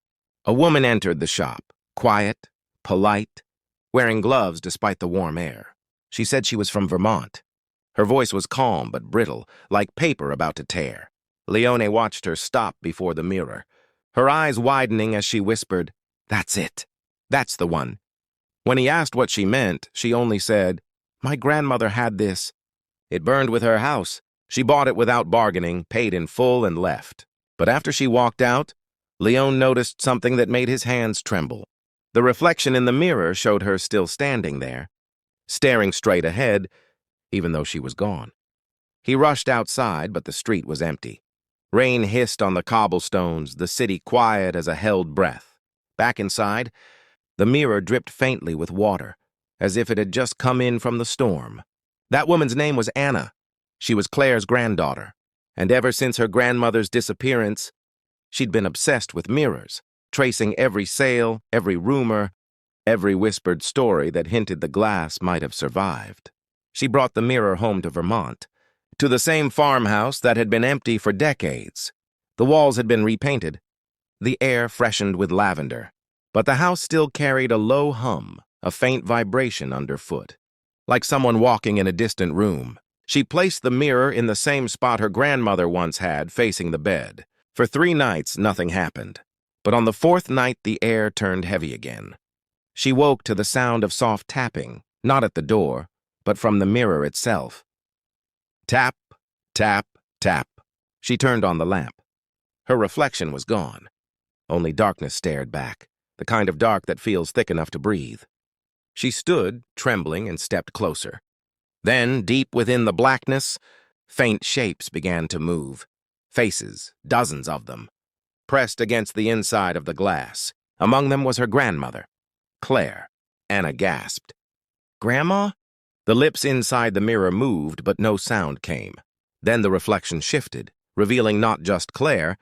a woman entered the shop, quiet, polite, wearing gloves despite the warm air. She said she was from Vermont. Her voice was calm but brittle, like paper about to tear. Leone watched her stop before the mirror, her eyes widening as she whispered, "That's it. That's the one." When he asked what she meant, she only said, "My grandmother had this. It burned with her house. She bought it without bargaining, paid in full, and left." But after she walked out, Leone noticed something that made his hands tremble. The reflection in the mirror showed her still standing there, staring straight ahead, even though she was gone. He rushed outside, but the street was empty. Rain hissed on the cobblestones, the city quiet as a held breath. Back inside, the mirror dripped faintly with water, as if it had just come in from the storm. That woman's name was Anna. She was Claire's granddaughter, and ever since her grandmother's disappearance, she'd been obsessed with mirrors, tracing every sale, every rumor, every whispered story that hinted the glass might have survived. She brought the mirror home to Vermont, to the same farmhouse that had been empty for decades. The walls had been repainted, the air freshened with lavender, but the house still carried a low hum, a faint vibration underfoot, like someone walking in a distant room. She placed the mirror in the same spot her grandmother once had, facing the bed. For 3 nights, nothing happened, but on the 4th night, the air turned heavy again. She woke to the sound of soft tapping, not at the door, but from the mirror itself. Tap, tap, tap. She turned on the lamp. Her reflection was gone. Only darkness stared back, the kind of dark that feels thick enough to breathe. She stood, trembling, and stepped closer. Then, deep within the blackness, faint shapes began to move. Faces, dozens of them, pressed against the inside of the glass. Among them was her grandmother, Claire. Anna gasped. "Grandma?" The lips inside the mirror moved, but no sound came. Then the reflection shifted, revealing not just Claire,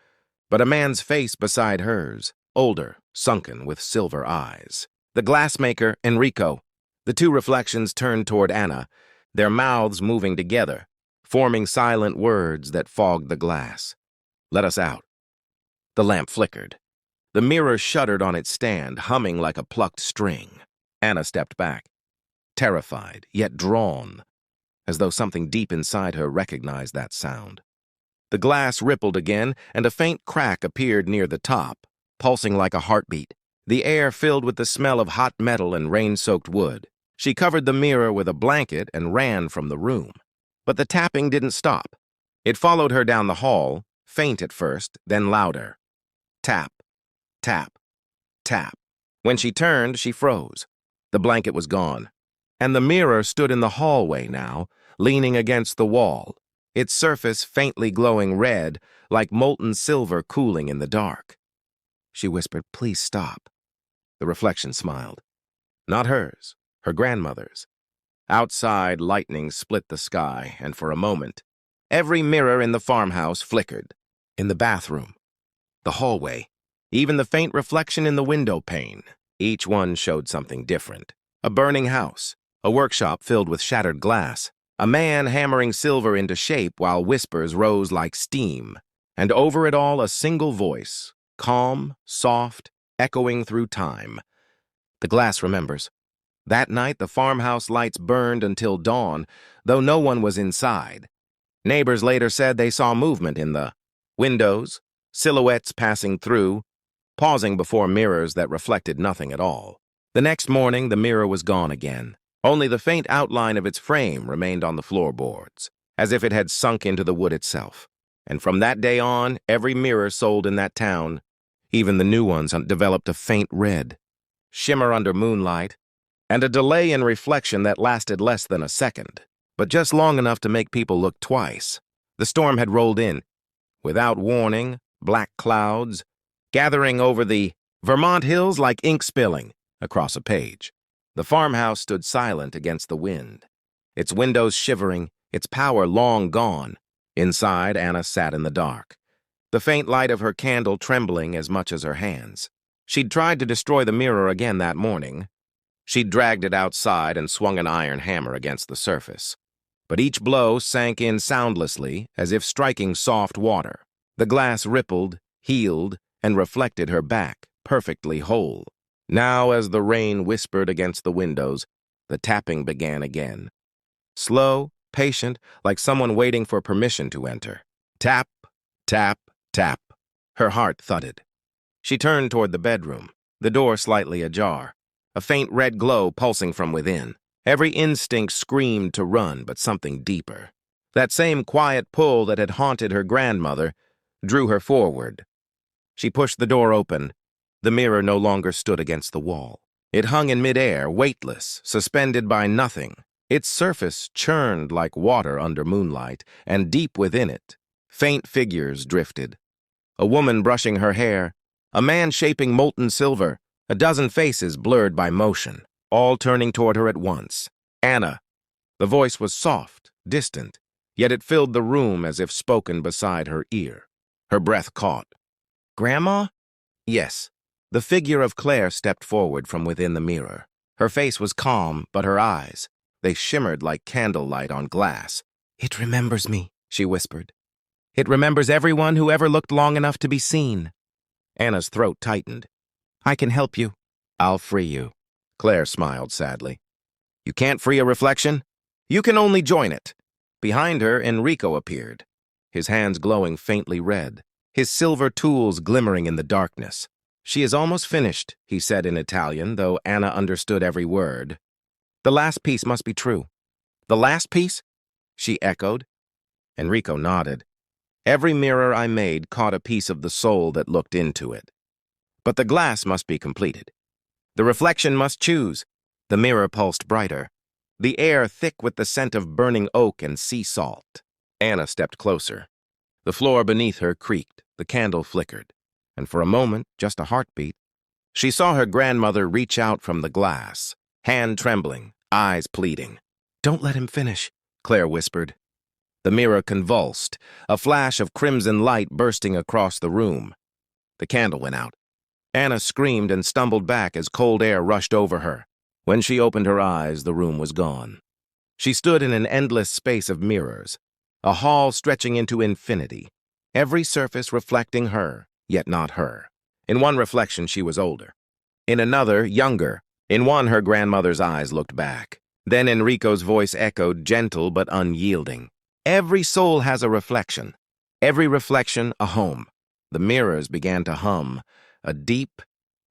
but a man's face beside hers, older, sunken, with silver eyes. The glassmaker, Enrico. The 2 reflections turned toward Anna, their mouths moving together, forming silent words that fogged the glass. "Let us out." The lamp flickered. The mirror shuddered on its stand, humming like a plucked string. Anna stepped back, terrified, yet drawn, as though something deep inside her recognized that sound. The glass rippled again, and a faint crack appeared near the top, pulsing like a heartbeat. The air filled with the smell of hot metal and rain-soaked wood. She covered the mirror with a blanket and ran from the room. But the tapping didn't stop. It followed her down the hall, faint at first, then louder. Tap, tap, tap. When she turned, she froze. The blanket was gone, and the mirror stood in the hallway now, leaning against the wall, its surface faintly glowing red, like molten silver cooling in the dark. She whispered, "Please stop." The reflection smiled. Not hers, her grandmother's. Outside, lightning split the sky, and for a moment, every mirror in the farmhouse flickered. In the bathroom, the hallway, even the faint reflection in the window pane, each one showed something different. A burning house, a workshop filled with shattered glass, a man hammering silver into shape while whispers rose like steam, and over it all a single voice, calm, soft, echoing through time. The glass remembers. That night, the farmhouse lights burned until dawn, though no one was inside. Neighbors later said they saw movement in the windows, silhouettes passing through, pausing before mirrors that reflected nothing at all. The next morning, the mirror was gone again. Only the faint outline of its frame remained on the floorboards, as if it had sunk into the wood itself. And from that day on, every mirror sold in that town, even the new ones, developed a faint red, shimmer under moonlight, and a delay in reflection that lasted less than a second, but just long enough to make people look twice. The storm had rolled in. Without warning, black clouds, gathering over the Vermont hills like ink spilling across a page. The farmhouse stood silent against the wind, its windows shivering, its power long gone. Inside, Anna sat in the dark, the faint light of her candle trembling as much as her hands. She'd tried to destroy the mirror again that morning. She'd dragged it outside and swung an iron hammer against the surface. But each blow sank in soundlessly, as if striking soft water. The glass rippled, healed, and reflected her back, perfectly whole. Now, as the rain whispered against the windows, the tapping began again. Slow, patient, like someone waiting for permission to enter. Tap, tap, tap. Her heart thudded. She turned toward the bedroom, the door slightly ajar, a faint red glow pulsing from within. Every instinct screamed to run, but something deeper. That same quiet pull that had haunted her grandmother drew her forward. She pushed the door open. The mirror no longer stood against the wall. It hung in midair, weightless, suspended by nothing. Its surface churned like water under moonlight, and deep within it, faint figures drifted. A woman brushing her hair, a man shaping molten silver, a dozen faces blurred by motion, all turning toward her at once. Anna. The voice was soft, distant, yet it filled the room as if spoken beside her ear. Her breath caught. Grandma? Yes. The figure of Claire stepped forward from within the mirror. Her face was calm, but her eyes, they shimmered like candlelight on glass. It remembers me, she whispered. It remembers everyone who ever looked long enough to be seen. Anna's throat tightened. I can help you. I'll free you. Claire smiled sadly. You can't free a reflection? You can only join it. Behind her, Enrico appeared, his hands glowing faintly red, his silver tools glimmering in the darkness. She is almost finished, he said in Italian, though Anna understood every word. The last piece must be true. The last piece? She echoed. Enrico nodded. Every mirror I made caught a piece of the soul that looked into it. But the glass must be completed. The reflection must choose. The mirror pulsed brighter, the air thick with the scent of burning oak and sea salt. Anna stepped closer. The floor beneath her creaked, the candle flickered, and for a moment, just a heartbeat, she saw her grandmother reach out from the glass, hand trembling, eyes pleading. Don't let him finish, Claire whispered. The mirror convulsed, a flash of crimson light bursting across the room. The candle went out. Anna screamed and stumbled back as cold air rushed over her. When she opened her eyes, the room was gone. She stood in an endless space of mirrors, a hall stretching into infinity, every surface reflecting her, yet not her. In one reflection, she was older. In another, younger. In one, her grandmother's eyes looked back. Then Enrico's voice echoed, gentle but unyielding. Every soul has a reflection. Every reflection, a home. The mirrors began to hum, a deep,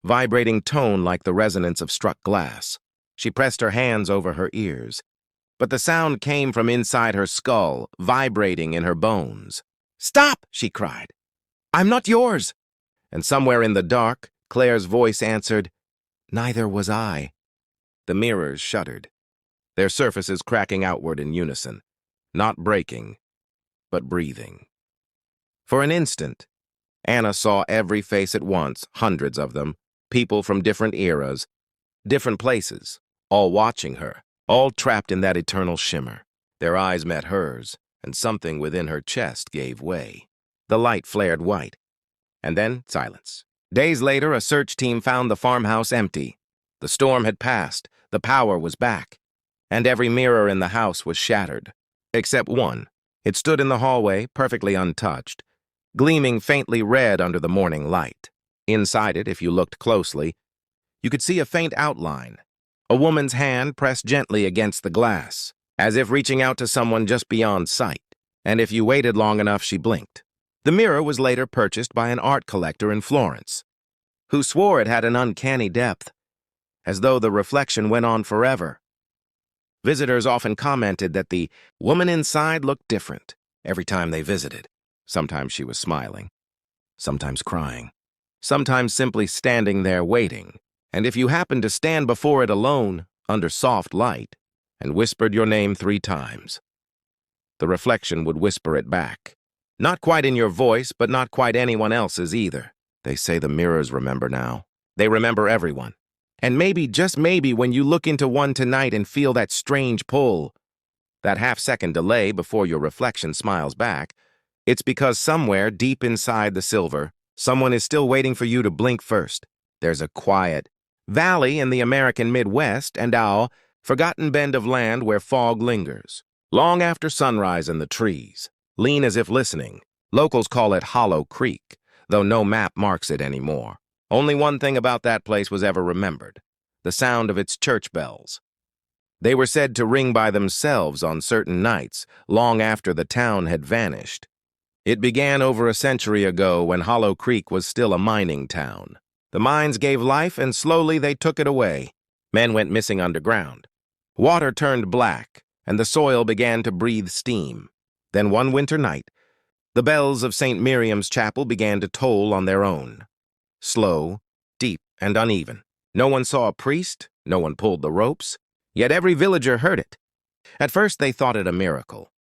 vibrating tone like the resonance of struck glass. She pressed her hands over her ears. But the sound came from inside her skull, vibrating in her bones. Stop, she cried. I'm not yours. And somewhere in the dark, Claire's voice answered, Neither was I. The mirrors shuddered, their surfaces cracking outward in unison, not breaking, but breathing. For an instant, Anna saw every face at once, hundreds of them, people from different eras, different places, all watching her, all trapped in that eternal shimmer. Their eyes met hers, and something within her chest gave way. The light flared white, and then silence. Days later, a search team found the farmhouse empty. The storm had passed, the power was back, and every mirror in the house was shattered, except one. It stood in the hallway, perfectly untouched, gleaming faintly red under the morning light. Inside it, if you looked closely, you could see a faint outline, a woman's hand pressed gently against the glass, as if reaching out to someone just beyond sight, and if you waited long enough, she blinked. The mirror was later purchased by an art collector in Florence, who swore it had an uncanny depth, as though the reflection went on forever. Visitors often commented that the woman inside looked different every time they visited. Sometimes she was smiling, sometimes crying, sometimes simply standing there waiting. And if you happened to stand before it alone, under soft light, and whispered your name 3 times, the reflection would whisper it back. Not quite in your voice, but not quite anyone else's either. They say the mirrors remember now. They remember everyone. And maybe, just maybe, when you look into one tonight and feel that strange pull, that half-second delay before your reflection smiles back, it's because somewhere deep inside the silver, someone is still waiting for you to blink first. There's a quiet valley in the American Midwest and our forgotten bend of land where fog lingers. Long after sunrise in the trees, lean as if listening. Locals call it Hollow Creek, though no map marks it anymore. Only one thing about that place was ever remembered: the sound of its church bells. They were said to ring by themselves on certain nights, long after the town had vanished. It began over a century ago when Hollow Creek was still a mining town. The mines gave life and slowly they took it away. Men went missing underground. Water turned black and the soil began to breathe steam. Then one winter night, the bells of St. Miriam's Chapel began to toll on their own. Slow, deep, and uneven. No one saw a priest, no one pulled the ropes, yet every villager heard it. At first they thought it a miracle,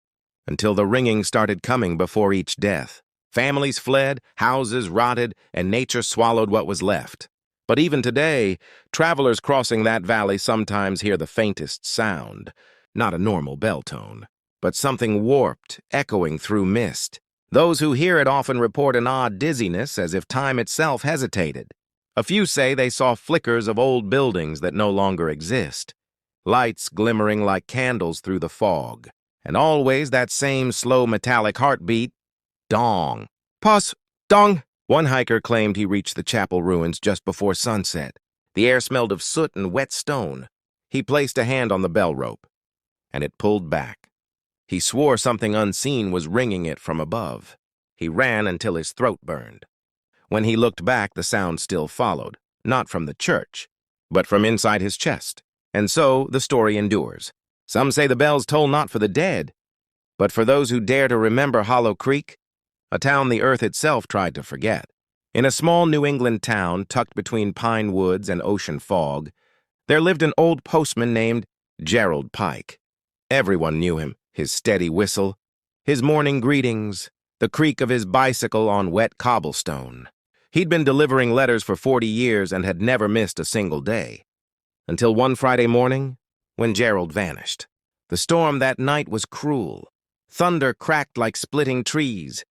until the ringing started coming before each death. Families fled, houses rotted, and nature swallowed what was left. But even today, travelers crossing that valley sometimes hear the faintest sound, not a normal bell tone, but something warped, echoing through mist. Those who hear it often report an odd dizziness, as if time itself hesitated. A few say they saw flickers of old buildings that no longer exist, lights glimmering like candles through the fog, and always that same slow metallic heartbeat, dong. Pause, dong. One hiker claimed he reached the chapel ruins just before sunset. The air smelled of soot and wet stone. He placed a hand on the bell rope, and it pulled back. He swore something unseen was ringing it from above. He ran until his throat burned. When he looked back, the sound still followed, not from the church, but from inside his chest. And so the story endures. Some say the bells toll not for the dead, but for those who dare to remember Hollow Creek, a town the earth itself tried to forget. In a small New England town tucked between pine woods and ocean fog, there lived an old postman named Gerald Pike. Everyone knew him, his steady whistle, his morning greetings, the creak of his bicycle on wet cobblestone. He'd been delivering letters for 40 years and had never missed a single day. Until one Friday morning, when Gerald vanished. The storm that night was cruel. Thunder cracked like splitting trees,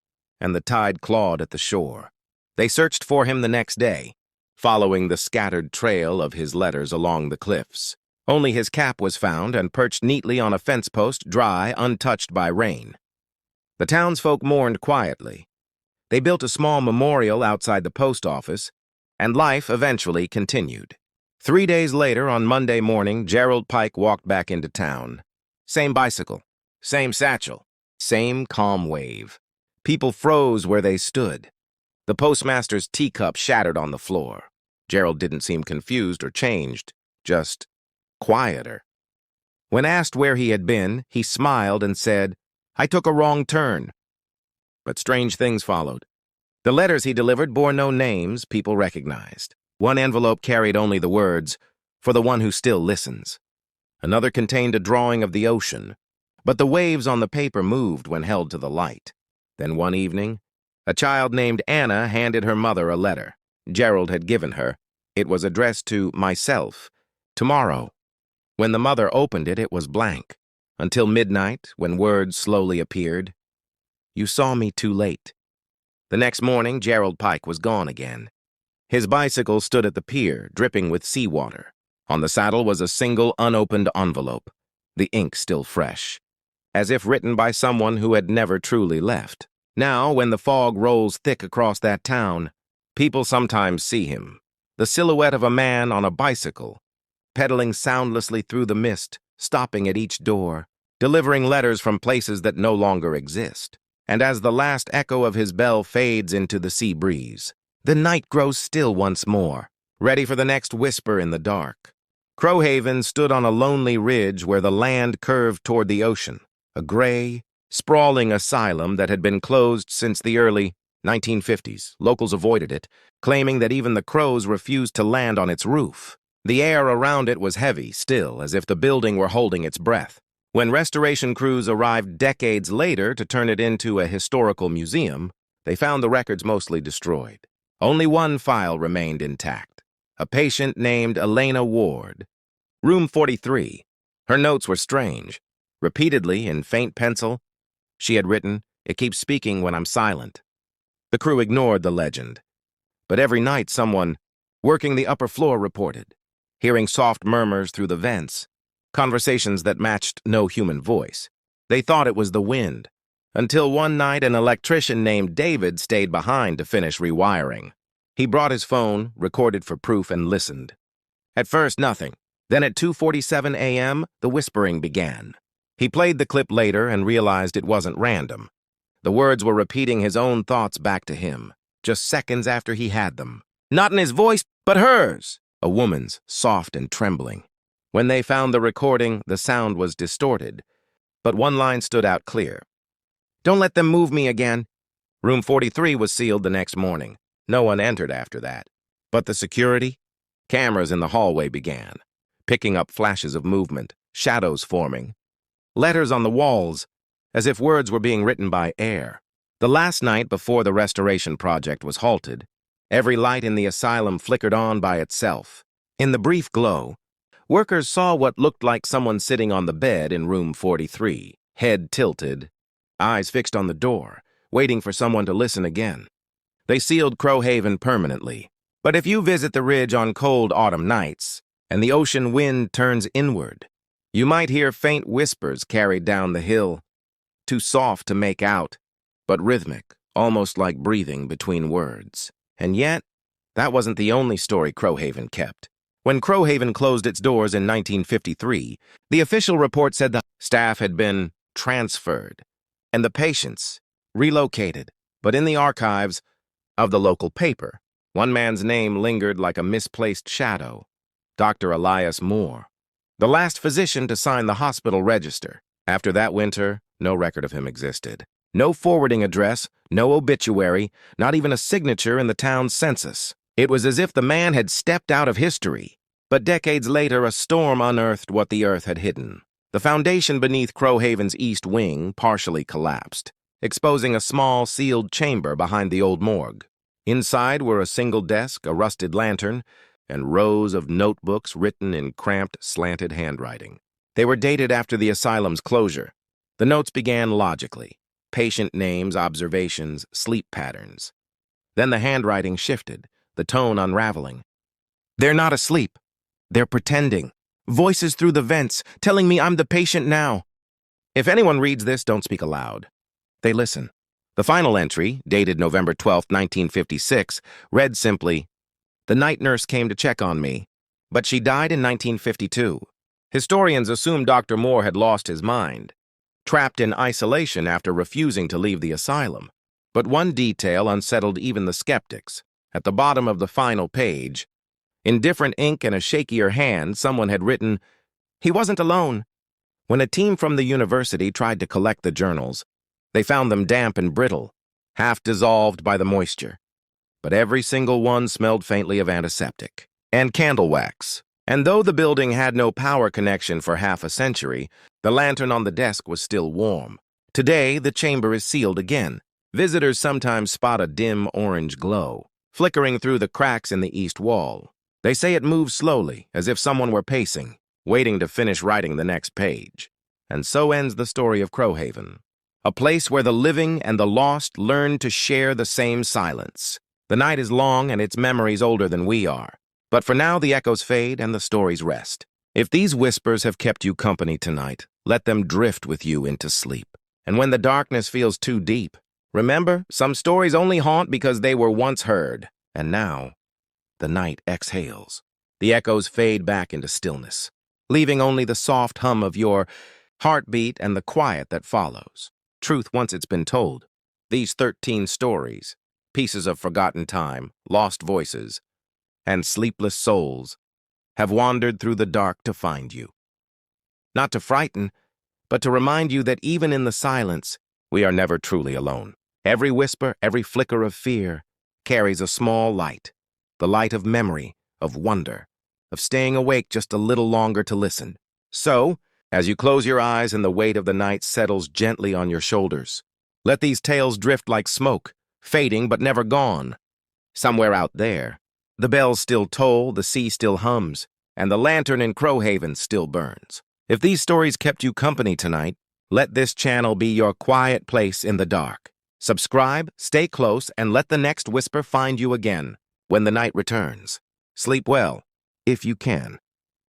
and the tide clawed at the shore. They searched for him the next day, following the scattered trail of his letters along the cliffs. Only his cap was found and perched neatly on a fence post, dry, untouched by rain. The townsfolk mourned quietly. They built a small memorial outside the post office, and life eventually continued. 3 days later, on Monday morning, Gerald Pike walked back into town. Same bicycle, same satchel, same calm wave. People froze where they stood. The postmaster's teacup shattered on the floor. Gerald didn't seem confused or changed, just quieter. When asked where he had been, he smiled and said, "I took a wrong turn." But strange things followed. The letters he delivered bore no names people recognized. One envelope carried only the words, "For the one who still listens." Another contained a drawing of the ocean, but the waves on the paper moved when held to the light. Then one evening, a child named Anna handed her mother a letter Gerald had given her. It was addressed to myself, tomorrow. When the mother opened it, it was blank. Until midnight, when words slowly appeared. "You saw me too late." The next morning, Gerald Pike was gone again. His bicycle stood at the pier, dripping with seawater. On the saddle was a single unopened envelope, the ink still fresh, as if written by someone who had never truly left. Now, when the fog rolls thick across that town, people sometimes see him, the silhouette of a man on a bicycle, pedaling soundlessly through the mist, stopping at each door, delivering letters from places that no longer exist. And as the last echo of his bell fades into the sea breeze, the night grows still once more, ready for the next whisper in the dark. Crowhaven stood on a lonely ridge where the land curved toward the ocean, a gray, sprawling asylum that had been closed since the early 1950s. Locals avoided it, claiming that even the crows refused to land on its roof. The air around it was heavy, still, as if the building were holding its breath. When restoration crews arrived decades later to turn it into a historical museum, they found the records mostly destroyed. Only one file remained intact: a patient named Elena Ward. Room 43. Her notes were strange. Repeatedly, in faint pencil, she had written, "It keeps speaking when I'm silent." The crew ignored the legend. But every night someone, working the upper floor, reported, hearing soft murmurs through the vents, conversations that matched no human voice. They thought it was the wind, until one night an electrician named David stayed behind to finish rewiring. He brought his phone, recorded for proof, and listened. At first, nothing. Then at 2:47 a.m., the whispering began. He played the clip later and realized it wasn't random. The words were repeating his own thoughts back to him, just seconds after he had them. Not in his voice, but hers, a woman's, soft and trembling. When they found the recording, the sound was distorted, but one line stood out clear. "Don't let them move me again." Room 43 was sealed the next morning. No one entered after that. But the security? Cameras in the hallway began, picking up flashes of movement, shadows forming, letters on the walls, as if words were being written by air. The last night before the restoration project was halted, every light in the asylum flickered on by itself. In the brief glow, workers saw what looked like someone sitting on the bed in room 43, head tilted, eyes fixed on the door, waiting for someone to listen again. They sealed Crowhaven permanently. But if you visit the ridge on cold autumn nights, and the ocean wind turns inward, you might hear faint whispers carried down the hill, too soft to make out, but rhythmic, almost like breathing between words. And yet, that wasn't the only story Crowhaven kept. When Crowhaven closed its doors in 1953, the official report said the staff had been transferred, and the patients relocated. But in the archives of the local paper, one man's name lingered like a misplaced shadow: Dr. Elias Moore, the last physician to sign the hospital register. After that winter, no record of him existed. No forwarding address, no obituary, not even a signature in the town's census. It was as if the man had stepped out of history. But decades later, a storm unearthed what the earth had hidden. The foundation beneath Crowhaven's east wing partially collapsed, exposing a small, sealed chamber behind the old morgue. Inside were a single desk, a rusted lantern, and rows of notebooks written in cramped, slanted handwriting. They were dated after the asylum's closure. The notes began logically: patient names, observations, sleep patterns. Then the handwriting shifted, the tone unraveling. "They're not asleep. They're pretending. Voices through the vents, telling me I'm the patient now. If anyone reads this, don't speak aloud." They listen. The final entry, dated November 12, 1956, read simply, "The night nurse came to check on me, but she died in 1952. Historians assume Dr. Moore had lost his mind, trapped in isolation after refusing to leave the asylum. But one detail unsettled even the skeptics. At the bottom of the final page, in different ink and a shakier hand, someone had written, "He wasn't alone." When a team from the university tried to collect the journals, they found them damp and brittle, half dissolved by the moisture. But every single one smelled faintly of antiseptic and candle wax. And though the building had no power connection for half a century, the lantern on the desk was still warm. Today, the chamber is sealed again. Visitors sometimes spot a dim orange glow, flickering through the cracks in the east wall. They say it moves slowly, as if someone were pacing, waiting to finish writing the next page. And so ends the story of Crowhaven, a place where the living and the lost learn to share the same silence. The night is long and its memories older than we are. But for now, the echoes fade and the stories rest. If these whispers have kept you company tonight, let them drift with you into sleep. And when the darkness feels too deep, remember, some stories only haunt because they were once heard. And now, the night exhales. The echoes fade back into stillness, leaving only the soft hum of your heartbeat and the quiet that follows. Truth once it's been told. These 13 stories, pieces of forgotten time, lost voices, and sleepless souls, have wandered through the dark to find you. Not to frighten, but to remind you that even in the silence, we are never truly alone. Every whisper, every flicker of fear carries a small light, the light of memory, of wonder, of staying awake just a little longer to listen. So, as you close your eyes and the weight of the night settles gently on your shoulders, let these tales drift like smoke, fading but never gone. Somewhere out there, the bells still toll, the sea still hums, and the lantern in Crowhaven still burns. If these stories kept you company tonight, let this channel be your quiet place in the dark. Subscribe, stay close, and let the next whisper find you again when the night returns. Sleep well, if you can.